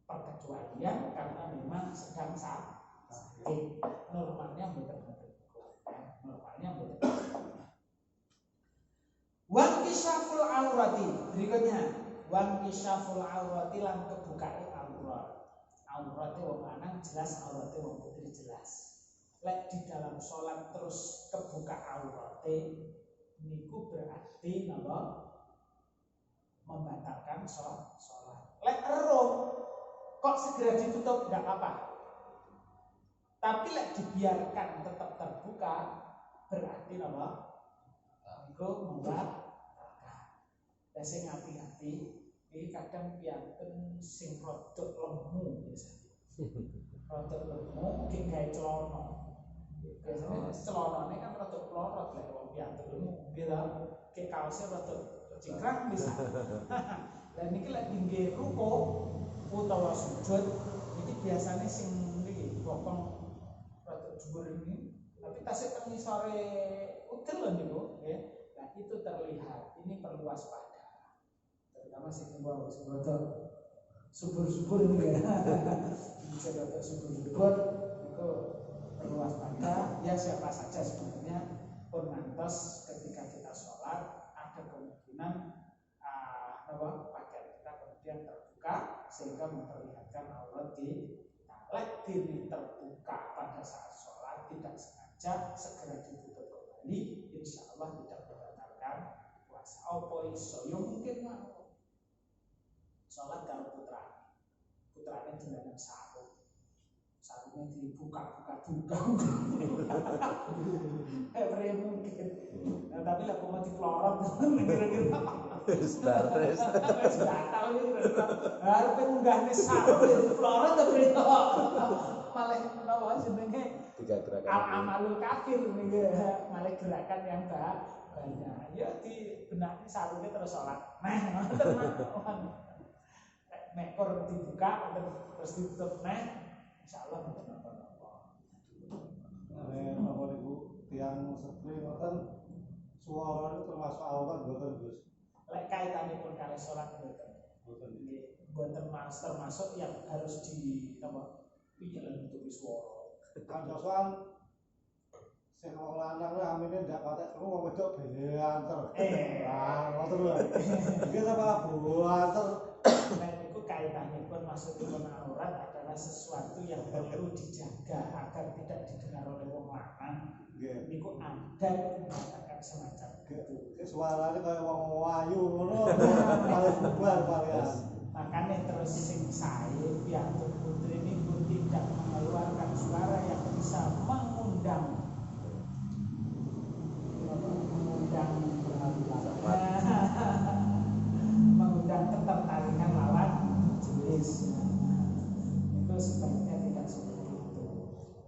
perkecualian karena memang sedang sakit. Normalnya betul. Normalnya betul. Wan kisyaful aurati, berikutnya wan kisyaful aurati lan kebukaan aurat. Aurate wong lanang jelas, aurate wong putri jelas. Lek di dalam sholat terus kebuka aurate niku berarti napa? Membatalkan sholat. Lek eruh kok segera ditutup tidak apa-apa. Tapi lek dibiarkan tetap terbuka berarti apa? Iku membatalkan. Dan sing hati-hati, ini kadang piantun sing rodok lemu biasanya. Rodok lemu ki gawe celana. Biasanya celanane kan rodok plorot lek wong piantun lemu. Bila ki kaosnya rodok cingkrang bisa. Dan niki lek tinggi ruko utawa sujud, iki biasanya sing niki bokong rodok dhuwur ini Tapi tasik teng sore udel lho niku ya. Nah, itu terlihat. Ini perlu waspada. Terutama sing wau sing rada subur-subur ini ya. Sing rada subur-subur itu perlu waspada. Ya siapa saja sebenarnya pun ngantos ketika kita sholat ada kemungkinan pakaian kita kemudian terbuka sehingga memperlihatkan aurat kita. Lek diri terbuka pada saat sholat tidak sengaja segera ditutup kembali, insya Allah tidak membatalkan puasa. Apa iso? Ya mungkin mau sholat karo putrane dilanem sarung, sarungnya dibuka-buka mungkin. Nah, tapi lah mau dipelorot kira-kira Standar. batal kira-kira harus pengunggahnya sarung ya dipelorot tapi malah menawa jenenge Tiga gerakan. amalul kafir nih malah gerakan yang banyak ya di benaknya sarungnya terus sholat mekor dibuka terus ditutup insya Allah betul apa-apa. Apa niku tiang setrih ngoten suara itu termasuk aurat mboten Gus? Lek kaitanipun kali sholat Mboten. mboten termasuk yang harus di apa piye nutupi swara. Kan sosokan sing wong lanang kuwi amine ndak patek krungu wong wedok ben anter. Ngoten lho. Iki apa buanter. Nek niku kaitanipun maksudipun aurat adalah sesuatu yang perlu dijaga agar tidak didengar oleh wong lanang. Nggih. Niku adat mengatakan semacam itu. Suarane kaya wong ayu ngono. Paling bubar paling. Makanya terus sing sae piantun putri niku tidak mengeluarkan suara yang bisa mengundang ketertarikan lawan jenis. Itu sebaiknya tidak seperti itu.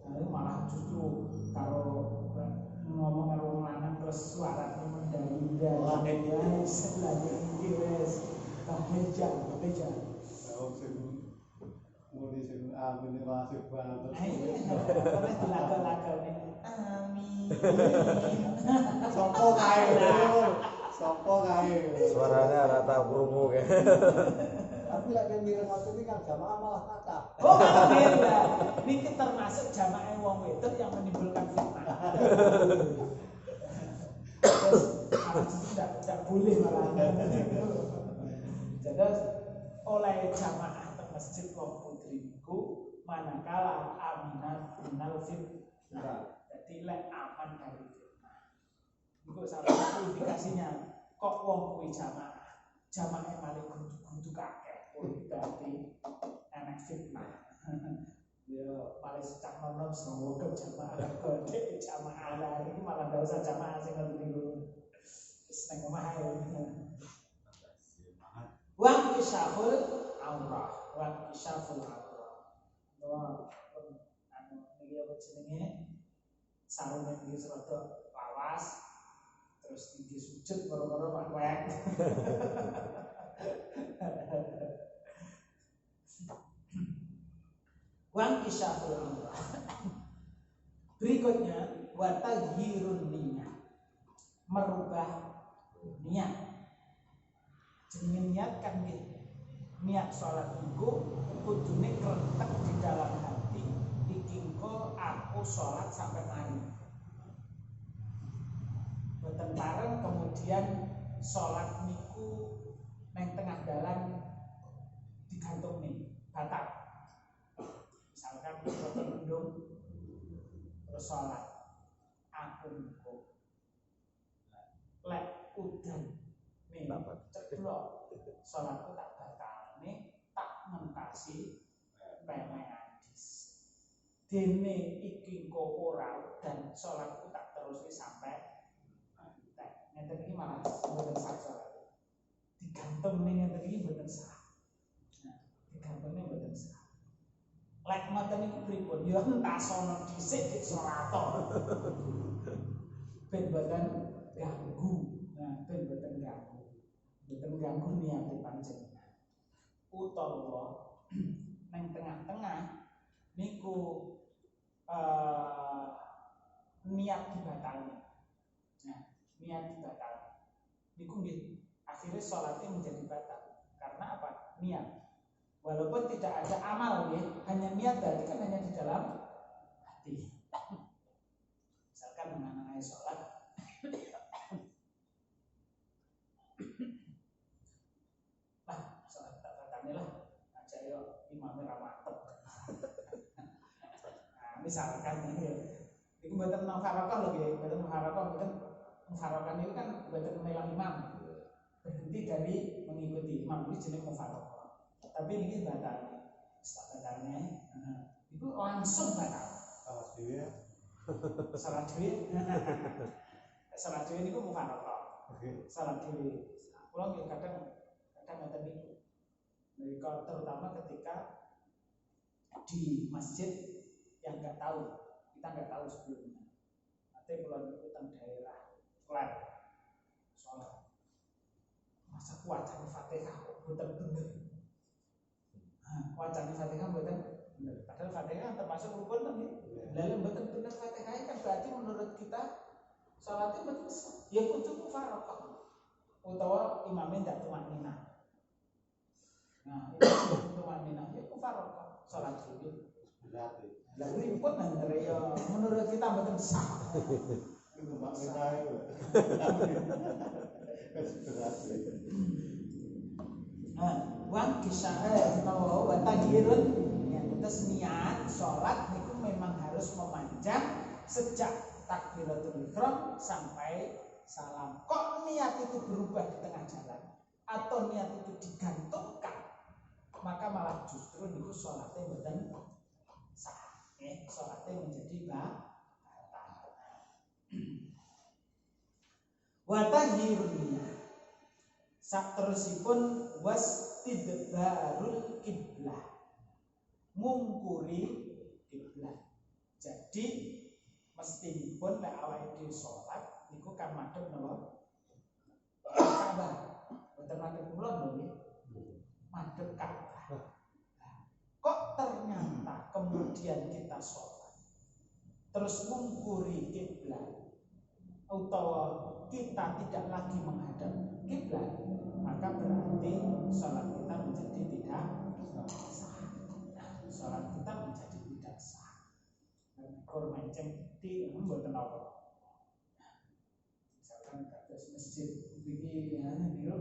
Nah, malah justru kalau ngomong karo wong lanang terus suaranya mendayu-dayu wes lagi iki wes beja. Wong sing muni sing amine wasih banget. Oleh dilaga-lagane amin. Sopo kae? Sopo kae? Suaranya rata krungu kayak. Tapi lek mireng ngoten iki kan jamaah malah kata. Oh, beda. Niki termasuk jamaah wong wedok yang menimbulkan fitnah. Terus tidak boleh malah. Jadi oleh jamaah teng masjid wong putri niku manakala aminat minal fitnah. Jadi lek aman dari fitnah. Niku salah satu indikasinya kok wong kuwi jamaah malah kudu kakek. Oh, berarti anak fitnah. Ya paling secak nonom semoga jamaah gede jamaah lah ini malah gak usah jamaah sing ngerti niku. Wis nang omah ae. Wa kisyaful aurah, wa kisyaful aurah. Wah, anu iki apa jenenge? Sarungnya iki rada lawas terus tinggi sujud karo-karo makwek. Wang kisyaful aurah. Berikutnya wa taghyirun niyyah. Merubah niat. Jenenge niat kan nggih. Niat salat niku kudune krentek di dalam hati iki engko aku salat sampai mari. Boten bareng kemudian salat niku neng tengah dalan digantung nih batal. Misalkan kita mendung terus sholat aku niku lek udan nih ceblok sholatku tak batal nih tak ngentasi pemeadis dene iki kok ora dan sholatku tak terus sampai ngeten iki malah mboten sah sholat digantung ning ngeten iki mboten sah. Nah, digantungnya mboten sah. Lek ngoten niku pripun? Ya entasono dhisik dik salato. Ben mboten ganggu. Nah, ben mboten ganggu. Mboten ganggu niate panjenengan. Utawa nang tengah-tengah niku niat dibatalnya. Nah, niat dibatalnya. Niku nggih akhirnya sholatnya menjadi batal. Karena apa? Niat. Walaupun tidak ada amal ya, hanya niat berarti kan hanya di dalam hati. Misalkan mengenai sholat, lah sholat tak batalnya lah, aja yo imamnya ramatep. Nah, misalkan ini ya, itu buatan mufarakah lagi, buatan mufarakah, buatan mufarakah itu kan buatan melang imam, berhenti dari mengikuti imam itu jenis mufarakah. Tapi ini batal, tak batalnya, itu langsung batal. Salah dia. Salah dewi, salah dewi ini kok mufarakah. Salah dewi, pulang ya kadang ngeten niku. Mereka terutama ketika di masjid yang nggak tahu, kita nggak tahu sebelumnya. Nanti pulang itu tentang daerah Kler, sholat. Masa wacana Fatihah bukan bener. Wacana Fatihah bukan bener. Padahal Fatihah termasuk rukun kan ya. Lalu bukan bener Fatihah kan berarti menurut kita sholatnya betul sah. Ya kudu mufarakah. Utawa imamnya tidak tumanina. Nah, itu tumanina ya mufarakah sholat itu. Berarti. Lalu ribut nanti ya menurut kita betul sah. Itu maknanya itu. Berarti. Wan kisah wa taghirun yang atas niat sholat itu memang harus memanjang sejak takbiratul ihram sampai salam. Kok niat itu berubah di tengah jalan atau niat itu digantungkan, maka malah justru itu sholatnya betul sah. Sholatnya menjadi batal. Wa taghirun niat saterusipun wastidbarul kiblah, ngungkuri kiblat. Jadi mestipun lek awake dhewe salat niku kan madhep napa? Ka'bah. Boten madhep kulon lho nggih. Madhep Ka'bah. Kok ternyata kemudian kita salat terus ngungkuri kiblat utawa kita tidak lagi menghadap kiblat, maka berarti sholat kita menjadi tidak sah. Sholat kita menjadi tidak sah. Kur menceng di membuat apa? Misalkan kados masjid begini ya, biru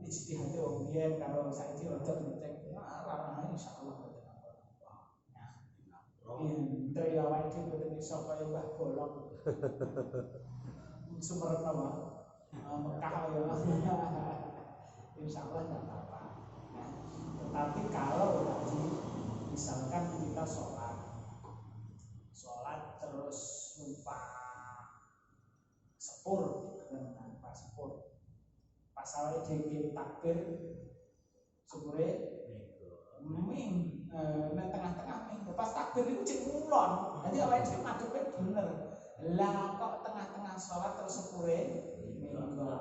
ijtihad wong biyen karo saiki rada menceng, larang insyaallah boten apa-apa. Iya, awake dhewe boten iso kaya Mbah Bolong. Sumber apa? Mekah ya. Insyaallah tidak apa-apa. Nah, tetapi kalau tadi misalkan kita sholat terus lupa sepur, lupa sepur. Pas awal dhewe takbir sepure ming nang tengah-tengah ming. Pas takbir itu cek ngulon. Jadi awake dhewe madhepe bener. Lah kok tengah-tengah sholat terus sepure minggo.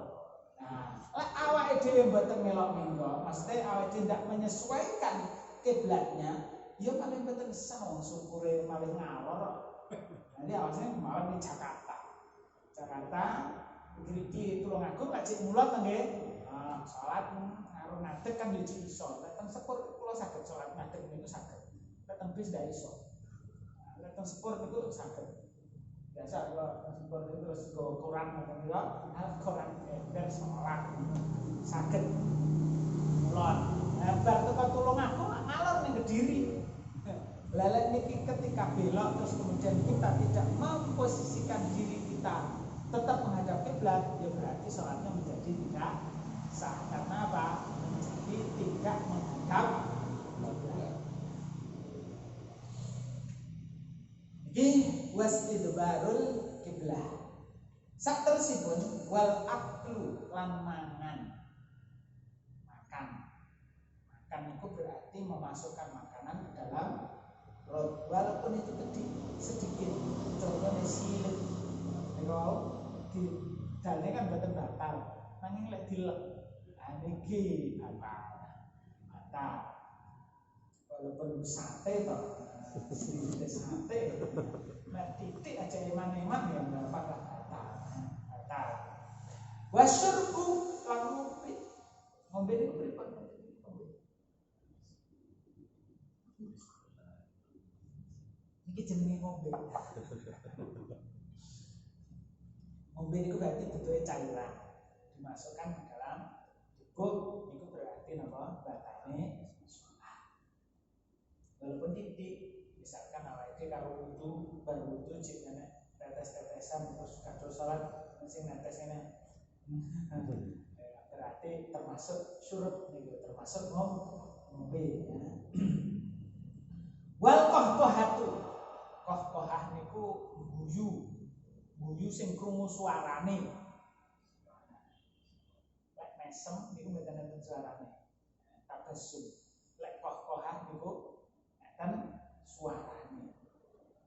Nah, awake dhewe mboten melok minggo, maksudnya awake dhewe tidak menyesuaikan kiblatnya, ya paling mboten sah wong syukure maling ngalor. Nanti awasnya malam di Jakarta. Iki Tulungagung lajeng mulot nggih. Salat karo ngadeg kan yo iso. Nek teng sepur kula saged salat ngadeg niku saged. Nek teng bis ndak iso. Nek teng sepur niku saged. Biasa kalau sepur itu terus go Quran ngoten niku, Al-Quran ember salat. Saged mulot. Bar teko Tulungagung ngalor ning Kediri. Lalat niki ketika belok terus kemudian kita tidak memposisikan diri kita tetap menghadap kiblat, ya berarti sholatnya menjadi tidak sah. Karena apa? Menjadi tidak menghadap kiblat. Iki wastidbarul kiblah. Saterusipun wal aklu lan mangan. Makan itu berarti memasukkan makanan ke dalam perut, walaupun itu sedikit. Contohnya silit, kalau di dalnya kan betul batal, nanging lek dilek, niki batal. Walaupun sate toh, Sedikit sate. Nek titik aja eman-eman ya dapat batal. Wasyurbu lan ngombe niku pripun? Iki jenenge ngombe. Ngombe niku berarti butuhe cairan dimasukkan ke dalam tubuh, niku berarti napa? Batane sholat. Walaupun titik, misalkan awake karo wudu, bar wudu cek nenek tetes-tetesan terus kado sholat sing netesnya berarti termasuk syurut niku, termasuk ngombe ya. Wal qahqahah niku guyu sing krungu suarane. Lek mesem niku mboten enten suarane. Tabasum. Lek qahqahah niku enten suarane.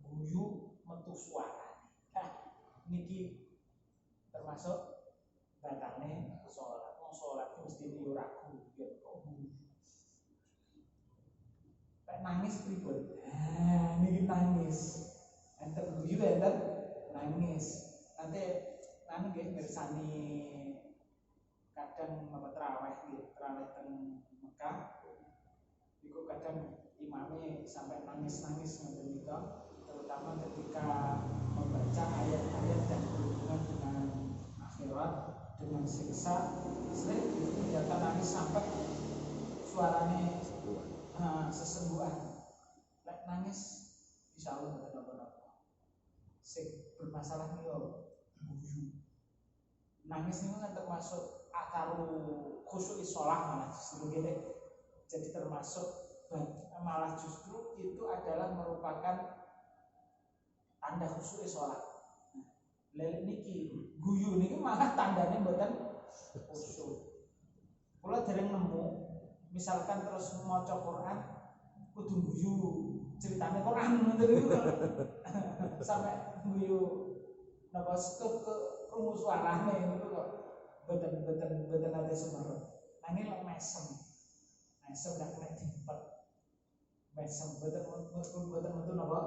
Guyu metu suarane. Nah, niki termasuk batane salat. Wong salat mesti yo ragu yen kok guyu. Lek nangis pripun? Niki nangis. Enten guyu enten nangis. Nanti nggih mirsani kadang apa tarawih nggih, tarawih teng Mekah. Iku kadang imame sampai nangis-nangis ngoten nika, terutama ketika membaca ayat-ayat yang berhubungan dengan akhirat, dengan siksa. Sering kelihatan nangis sampai suaranya sesembuhan. Lek nangis insyaallah mboten napa-napa. Sing bermasalah nih guyu. Nangis ini kan termasuk akaru khusyuk sholat malah justru gini. Jadi termasuk malah justru itu adalah merupakan tanda khusyuk sholat. Lele niki guyu niki malah tandanya mboten khusyuk. Kula dereng nemu misalkan terus maca Quran kudu guyu ceritane Quran ngoten niku. Sampai guyu napa ke krungu suarane niku kok boten ate sumerep. Nanging lek mesem gak kena dipet. Mesem boten metu napa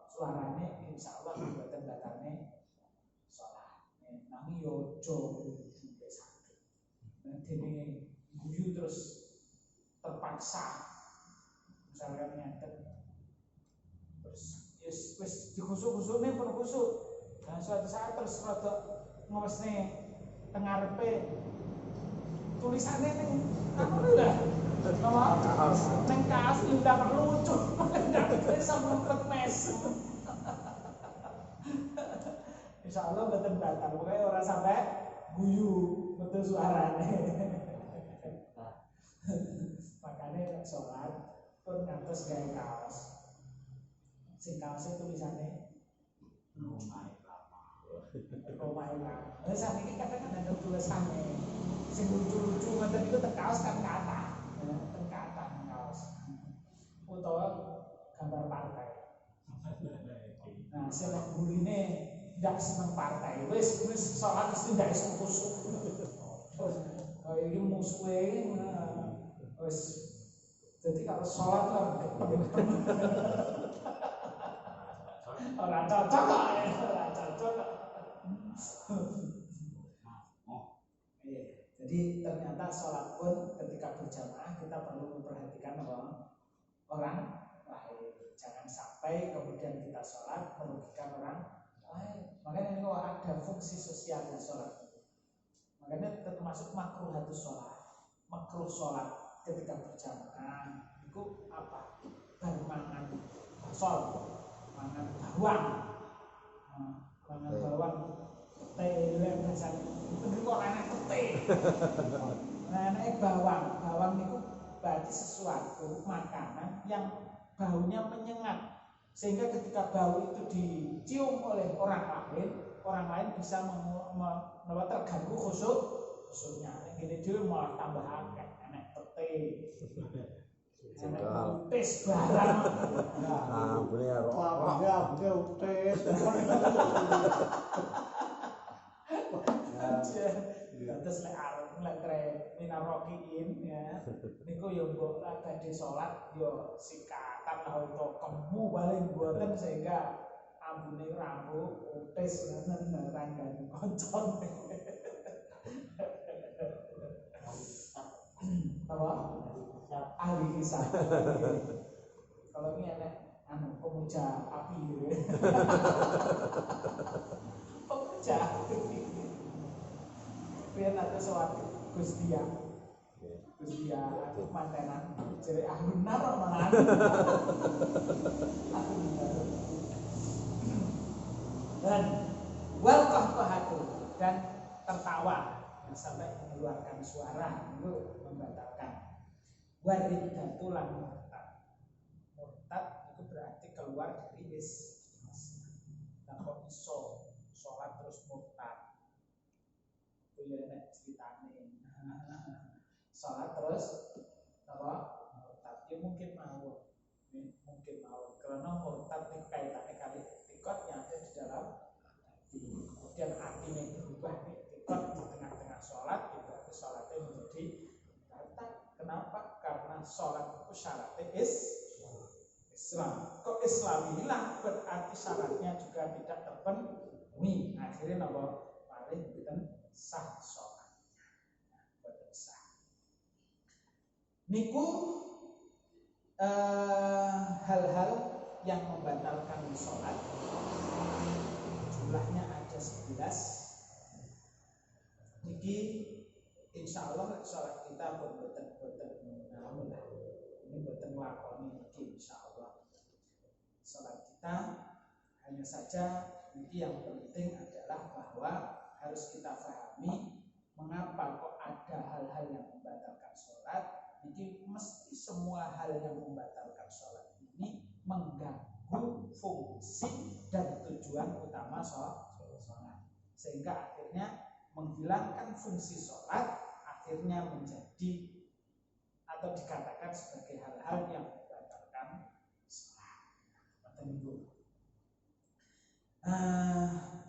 suarane insyaallah boten batane salat. Nanging yo aja sampe sakit. Dene guyu terus terpaksa misalkan ngeten terus wis dikhusuk-khusukne pun khusuk. Dan suatu saat terus rada ngwesne teng ngarepe tulisane ning anu lho. Nama neng kaos ndak lucu. Ndak bisa mempet mesem. Insyaallah mboten batal. Pokoke ora sampe guyu metu suarane. Makane nek salat pun ngantos gawe kaos. Sing kaose tulisane Romai Lama. Sakniki kadang-kadang ada tulisannya sing lucu-lucu ngoten niku teng kaos kan kata. Teng kata kaos. Utawa gambar partai. Nah, sing nek burine ndak seneng partai. Wis salat mesti ndak iso kusuk. Oh, iki musuhe wis jadi kalau salat lah orang cocok jadi ternyata sholat pun ketika berjamaah kita perlu memperhatikan orang lain. Jangan sampai kemudian kita sholat merugikan orang lain. Makanya ini ada fungsi sosialnya sholat. Makanya termasuk makruhatus sholat. Makruh sholat ketika berjamaah itu apa? Bermangan sol, mangan bawang, mangan bawang. Tele bahasa itu kok enak teh. Nah, enak bawang itu berarti sesuatu makanan yang baunya menyengat sehingga ketika bau itu dicium oleh orang lain bisa terganggu khusyuknya. Gini dulu malah tambah akeh enak teh. Tes barang. Nah, bener. Bune tes. Terus lek tre minarokiin ya. Niku yo mbok badhe salat yo sikatan lah utawa kemu paling mboten sehingga ambune rambu utis ngoten ranggane koncone. Apa? Ahli kisah. Kalau ini enak pemuja api gitu. Pemuja api. Biar nanti suatu Gustia aku mantenan jadi ahli naro malah. Dan walqahqahatu dan tertawa sampai mengeluarkan suara itu membatalkan. Waridatu lan murtad. Murtad itu berarti keluar dari Islam. Nah kok iso sholat terus murtad? Itu ya nek ceritane. Sholat terus apa? Murtad. Ya mungkin mau karena murtad itu kaitannya kali tikot yang ada di dalam hati. Kemudian hatinya berubah nih tikot di tengah-tengah sholat itu berarti sholatnya menjadi batal. Kenapa? Karena sholat itu syaratnya Islam. Kok Islam hilang berarti syaratnya juga tidak terpenuhi. Akhirnya apa? Paling bukan sah sholatnya. Bukan sah. Niku hal-hal yang membatalkan sholat jumlahnya ada 11. Niki insya Allah sholat kita boten namun ini boten lakoni niki insya Allah sholat kita hanya saja niki yang penting adalah bahwa harus kita pahami mengapa kok ada hal-hal yang membatalkan sholat. Niki mesti semua hal yang membatalkan sholat ini mengganggu fungsi dan tujuan utama sholat sehingga akhirnya menghilangkan fungsi sholat akhirnya menjadi atau dikatakan sebagai hal-hal yang membatalkan sholat.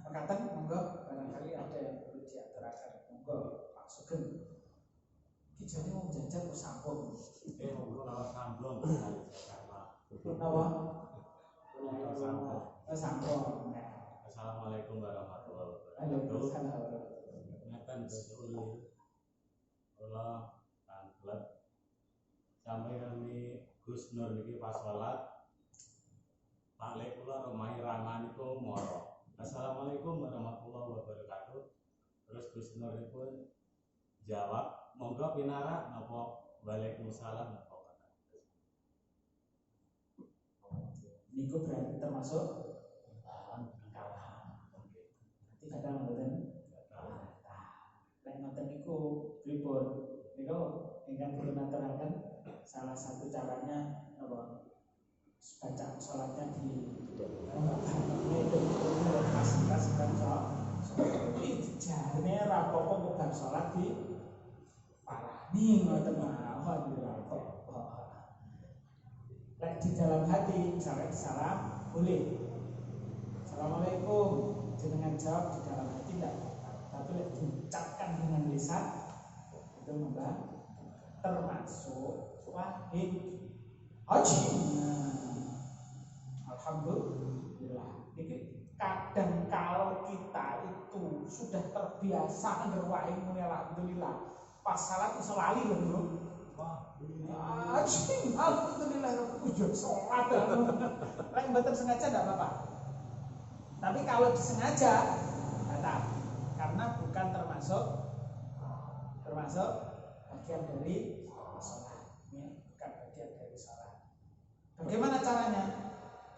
Makatan monggo barangkali ada yang perlu diaturakan monggo Pak Sugeng. Kijane mau jajan kok sambung. Monggo lawat sambung. Nawa? Sambung. Assalamualaikum warahmatullahi wabarakatuh. Waalaikumsalam. Ngeten Gus kula tanglet sampai kami Gus Nur niki pas salat Pak kula romahi ramah niku moro. Assalamualaikum warahmatullahi wabarakatuh. Terus Gus Nur pun jawab, monggo pinara napa waalaikumsalam napa kata. Niku berarti termasuk kalah. Nanti kadang mboten lek ngoten niku pripun? Niku ingkang kula aturaken salah satu caranya apa? Bacaan sholatnya di kasihkan ini jarne rapopo ngebar sholat di parani ngoten mawon rapopo. Lek di dalam hati misalnya salam boleh. Assalamualaikum jenengan jawab di dalam hati tidak apa-apa. Tapi lek diucapkan dengan lisan itu mbak termasuk wahid haji. Alhamdulillah. Jadi kadang kalau kita itu sudah terbiasa ngerwain muni alhamdulillah, pas salat iso lali lho, Bro. Alhamdulillah ujug salat. Lek mboten sengaja enggak apa-apa. Tapi kalau disengaja batal karena bukan termasuk bagian dari salat. Ini bukan bagian dari salat. Bagaimana caranya?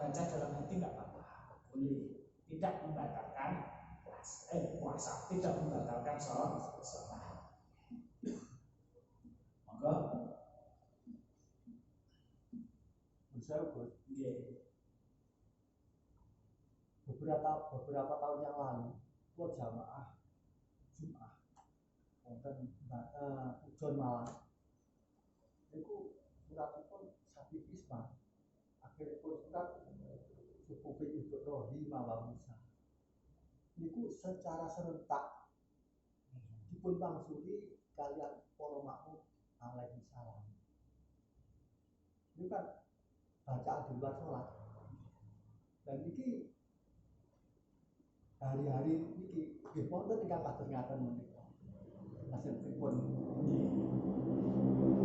Baca dalam hati nggak apa-apa, boleh. Tidak membatalkan puasa, tidak membatalkan sholat. Monggo. Bisa Gus. Yeah. Beberapa tahun yang lalu, gua jamaah Jumat, wonten Ujon Malang. Itu suratipun sapi Isma. Akhirnya pun surat Sukufi Ibrahim Mawar Musa. Niku secara serentak dipun mangsuli kalian para makmum alaihi salam. Ini kan bacaan di luar sholat. Dan ini hari-hari ini nggih wonten ingkang kados ngaten menika. Hasil pripun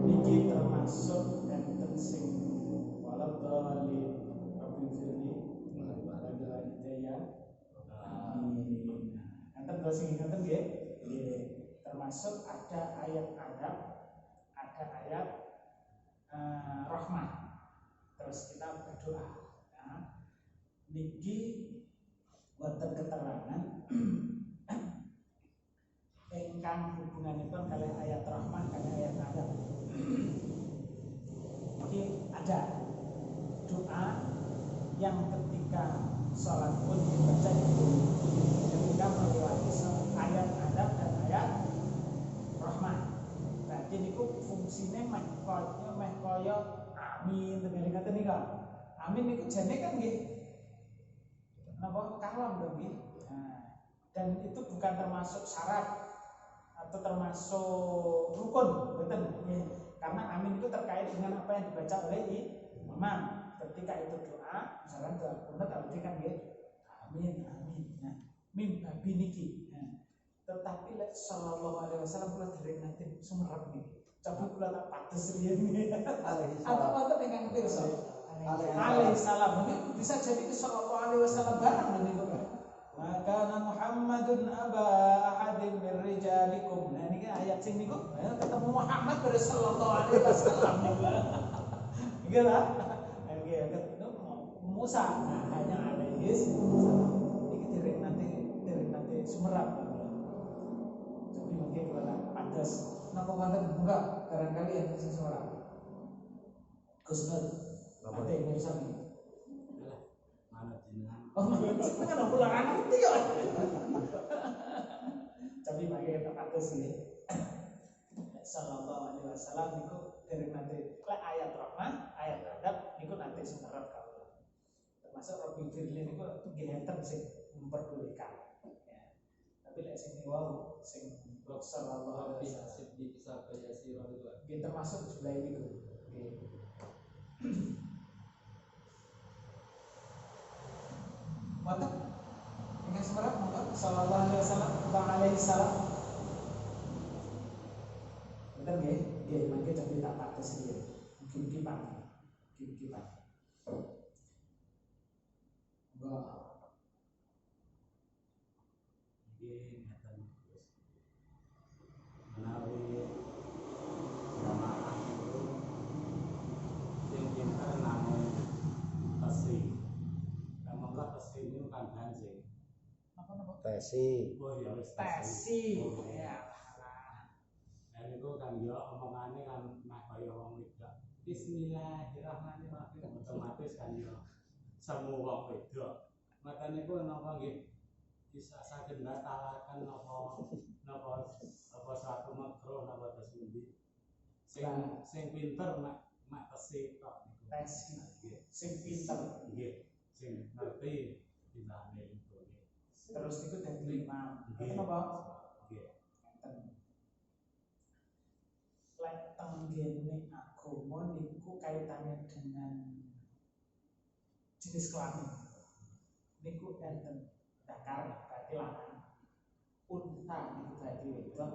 niki termasuk enten sing waladhalin rabbil firli wadal hidayah. Amin. Enten kula sing ngaten nggih. Nggih. Termasuk ada ayat adab, ada ayat rahmah. Terus kita berdoa. Nah, niki wonten keterangan ingkang hubunganipun kalian ayat rahmah kalian ayat adab. Oke, ada doa yang ketika sholat pun dibaca itu ketika melewati ayat adab dan ayat rahmah. Berarti niku fungsinya meh kaya amin tegene ngaten nika. Amin niku jane kan nggih napa kalam to nggih. Nah, dan itu bukan termasuk syarat atau termasuk rukun, betul ya. Karena amin itu terkait dengan apa yang dibaca oleh imam. Ketika itu doa, misalkan doa kunut aldi kan ya, amin amin. Nah, mim babi niki. Nah, tetapi lek sallallahu alaihi wasallam kula dereng nanti sumerep niki. Coba kula tak pates riyen niki. Atau wonten ingkang pirsa? Alaihi salam. Mungkin bisa jadi sallallahu alaihi wasallam barang niku. Maka Muhammadun aba ahadin min rijalikum. Nah ini ayat sing niku ketemu Muhammad pada sallallahu alaihi wasallam niku. Nggih lah. Nggih ketemu Musa. Nah hanya alaihi salam. Iki dereng nanti sumerap. Jadi mungkin kalau pantes napa wonten enggak barangkali enten sing sumerap. Gus Nur. Ada yang urusan ini. Mana jenengan? Oh, kan aku larang itu ya. Tapi bagi kita kados nggih. Sallallahu alaihi wasallam niku dereng nate ayat rahmah, ayat adab niku nate sumerep kawula. Termasuk Rabbil Firli niku nggih enten sing memperbolehkan. Ya. Tapi lek sing niku sing sallallahu alaihi wasallam bisa baca sirah itu. nggih termasuk jumlah niku. Nggih. Wonten ingkang semerap monggo sallallahu alaihi wasallam alaihi salam. Bener nggih? Nggih, mangke coba tak pates riyen. Mugi-mugi pati. Mugi-mugi pati. Monggo. Nggih ngaten Gus. Menawi jamaah itu sing pinter namung tasih. Maka tesi ini bukan dancing. Apa-apa? Tesi. Oh ya wis Tesi. Oh, Ya. Dan itu kan ya omongannya kan mah kaya wong wedok. Bismillahirrahmanirrahim otomatis kan ya semua wong wedok. Maka niku napa nggih bisa saged batalaken napa suatu makruh napa tasbih. Sing pinter mak tesi tok niku. Tesi. Nggih. Sing pinter. Nggih. Sing ngerti dinane itu. Terus niku dadi imam. Nggih. Napa? Nggih. Lek tenggene agama niku kaitannya dengan jenis kelamin. Niku enten dakar berarti lanang. Unta niku berarti wedok.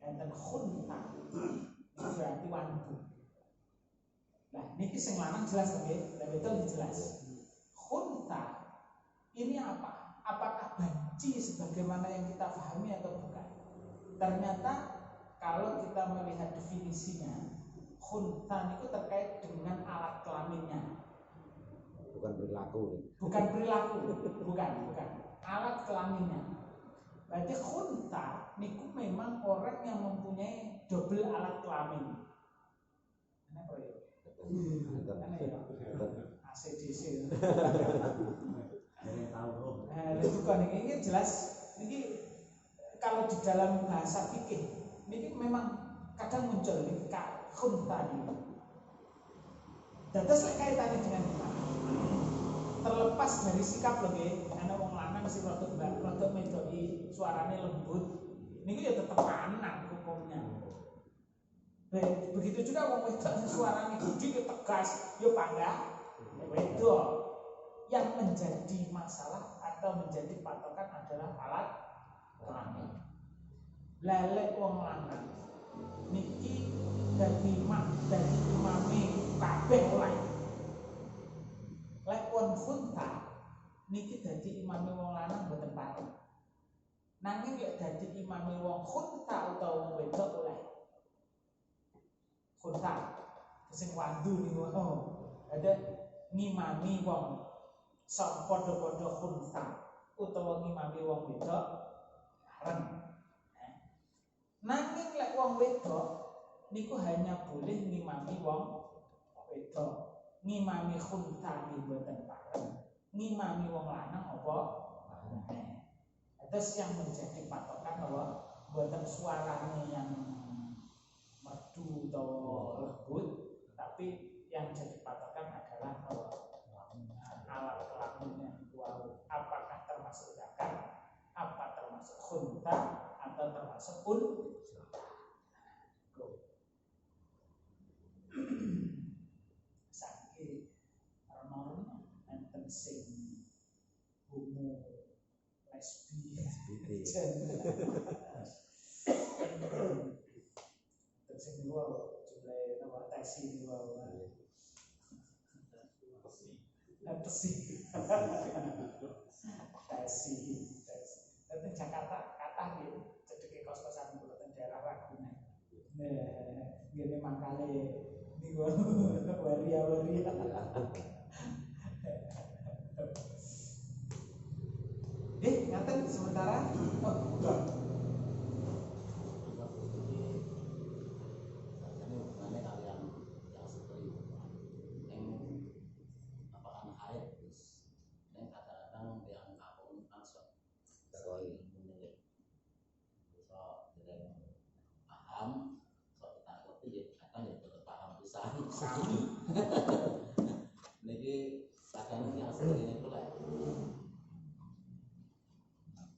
Enten khunta. Niku berarti wanita. Nah, niki sing lanang jelas nggih, lek wedok jelas. Khunta ini apa? Apakah banci sebagaimana yang kita pahami atau bukan? Ternyata kalau kita melihat definisinya, khunta itu terkait dengan alat kelaminnya. Bukan perilaku. Bukan perilaku, bukan. Alat kelaminnya. Berarti khunta niku memang orang yang mempunyai double alat kelamin. Kenapa ya? Karena ya ACDC. Jadi tahu bro. Nah, itu kan ini jelas. Ini kalau di dalam bahasa fikih, ini memang kadang muncul ini khunta ini. Terus kaitannya dengan iman. Terlepas dari sikap lagi, karena wong lanang sing rada medoki suarane lembut. niku ya tetep lanang hukumnya. Begitu juga wong wedok sing suarane gede ya tegas, ya bangga wedok. Yang menjadi masalah atau menjadi patokan adalah alat kelamin. Lelek wong lanang niki dadi imame kabeh oleh. Lek wong khunta niki dadi imame wong lanang mboten pareng. Nanging lek dadi imame wong khunta utawa wong wedok oleh. Khunta sing wandu niku ada ngimami wong sak padha-padha khunta utawa ngimami wong wedok bareng. Nanging lek wong wedok niku hanya boleh ngimami wong wedok. Ngimami khunta niku mboten pareng. Ngimami wong lanang apa? Terus yang menjadi patokan apa? Mboten suaranya yang merdu atau lembut, tapi yang jadi patokan adalah alat kelaminnya wow. Apakah termasuk zakar, apa termasuk khunta, atau termasuk sakit normal enten sing homo lesbi sing wow jumlah nama tesi wow tesi nanti Jakarta kata gitu cedek kos-kosan buatan daerah Ragunan gini makanya ini waria ngaten sementara niki kadang yang seperti itu lah.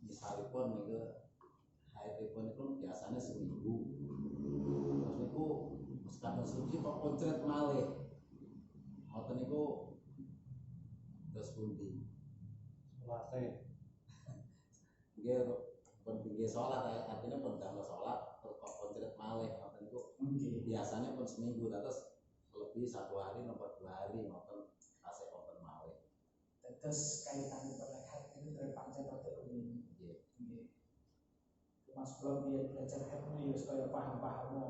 Misalipun niku haidipun itu biasanya seminggu. Terus niku kadang suci kok koncret malih. Ngoten niku terus pundi? Salate. Nggih penting salat artinya pun damel salat terus kok koncret malih ngoten niku. Biasanya pun seminggu terus lebih 1 hari nomor 2 hari ngoten kasih open malih. Terus kaitannya perlehat ini dari pancen rada umum. Nggih. Mas kula biyen belajar ilmu ya supaya paham-paham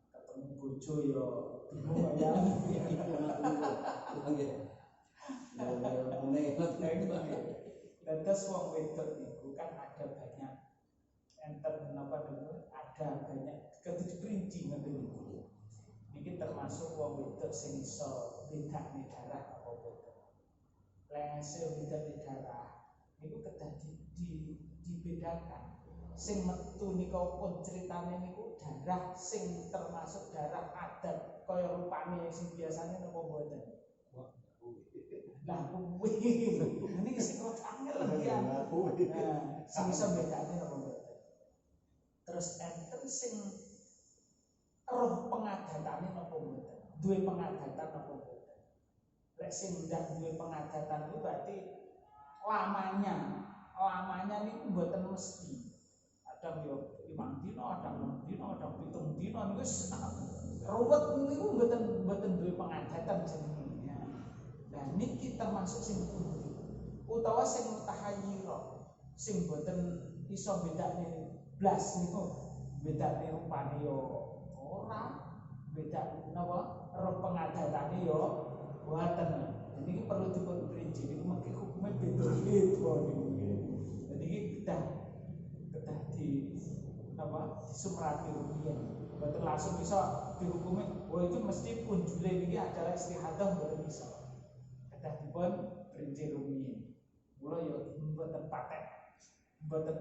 ketemu bojo ya bingung ya. Dan terus wong wedok niku kan ada banyak enten napa niku ada banyak ketujuh perinci ngoten niku. Niki termasuk wong wedok sing iso bedakne darah apa boten. Lese bedakne darah niku kedah dibedakan. Sing metu nika pun ceritane niku darah sing termasuk darah adat kaya rupane sing biasane napa boten. Lah kuwi niki sing kok angel ya. Sing iso bedakne napa boten. Terus enten sing roh pengadatane napa mboten? Duwe pengadatan napa mboten? Lek sing ndak duwe pengadatan itu berarti lamanya niku mboten mesti. Kadang yo 5 dina, kadang 6 dina, kadang 7 dina niku wis ruwet niku mboten duwe pengadatan jenenge. Nah niki termasuk sing pundi? Utawa sing mutahayyira, sing mboten iso bedakne blas niku bedakne rupane yo ora beda napa roh pengadatane yo boten. Jadi iki perlu dipun perinci niku mengki hukume beda-beda niku. Jadi iki kedah di apa disumrati rumiyin. Boten langsung bisa dihukumi oh itu mesti punjule niki adalah istihadah boten bisa. Kedah dipun perinci rumiyin. Mula yo boten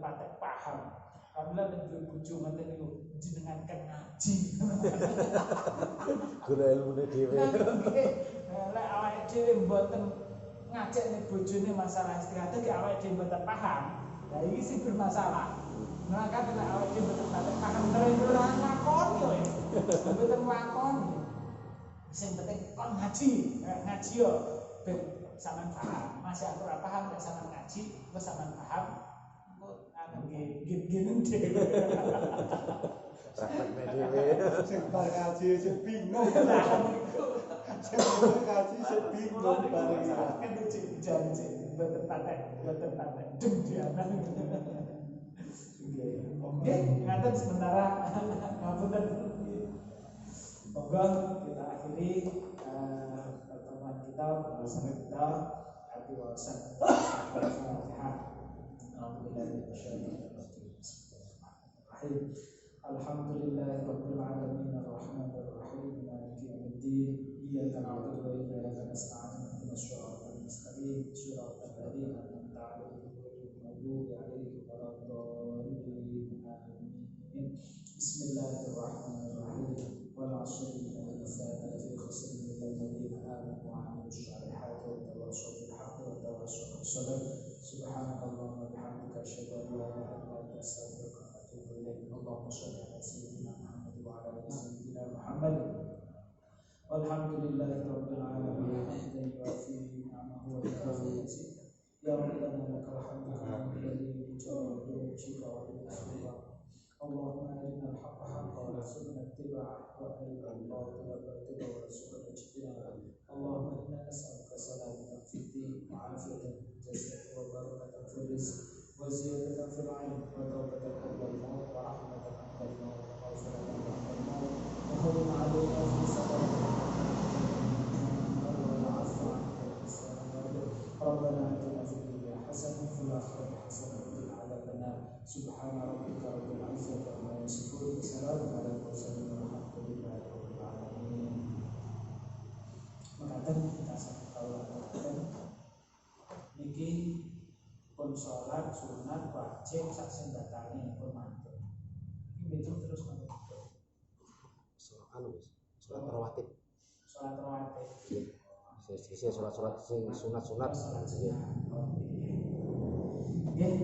patek paham. Apabila menjual bojo ngoten niku jenengan kan ngaji. Gula ilmune dhewe. Lek awake dhewe mboten ngajakne bojone masalah istiadah ki awake dhewe mboten paham. Nah ini sih bermasalah. Nah kan nek awake dhewe mboten patek paham terus ora lakoni yo. Mboten lakoni. Sing penting kon ngaji, ngaji yo ben sampean paham. Masih aku ora paham nek sampean ngaji, wis sampean paham. Engko anu nggih dhewe. Praktekne dhewe. Sing bar ngaji sing bingung. Sing bar ngaji sing bingung bareng. Kan janji mboten patek dengdianan. Oke, ngaten sementara ngapunten. Monggo kita akhiri pertemuan kita, pembahasan kita arti wawasan Al-Fatihah. Alhamdulillahirabbil alamin arrahmanir rahim maliki yaumiddin iyyaka na'budu wa iyyaka nasta'in ihdinas siratal mustaqim siratal ladzina an'amta 'alaihim ghairil maghdubi 'alaihim waladdallin amin. Bismillahirrahmanirrahim. Wal 'ashri innal insana lafi khusr illa alladhina amanu wa 'amilus solihati wa tawassaw bil haqqi wa tawassaw bis sabr. Subhanakallahumma wa bihamdika asyhadu an la ilaha illa anta astaghfiruka wa atubu ilaik. Allahumma shalli ala sayyidina Muhammad wa ala ali sayyidina Muhammad. Walhamdulillahirabbil alamin. Hamdan yuwafi ni'amahu wa yukafi mazid. Ya Rabbana lakal hamdu kama yanbaghi li jalali wajhika wa li sultanika. Allahumma arina al-haqqa haqqan warzuqna ittiba'ahu wa arina al-batila batilan warzuqna ijtinabah. Allahumma inna nas'aluka salamatan fid din wa 'afiyatan fil jasad wa barakatan fil rizq wa ziyadatan fil 'ilm wa tawbatan qabla al-maut wa rahmatan 'inda al-maut wa maghfiratan 'inda al-maut wa hawlan 'alaina fi safarina wa 'afwan 'anil islam wa Rabbana atina fid dunya hasanah wa fil akhirati hasanah wa qina adzaban nar. Subhana rabbika rabbil 'izzati 'amma yasifun. Salamun 'alal mursalin walhamdulillahi rabbil alamin. Mekaten kita saged kawulaken niki pun salat sunat wajib sak sendakane pun mantep. Iki betul terus mantep. Salat rawatib. Salat rawatib. Sisi salat-salat sing sunat-sunat. Nggih,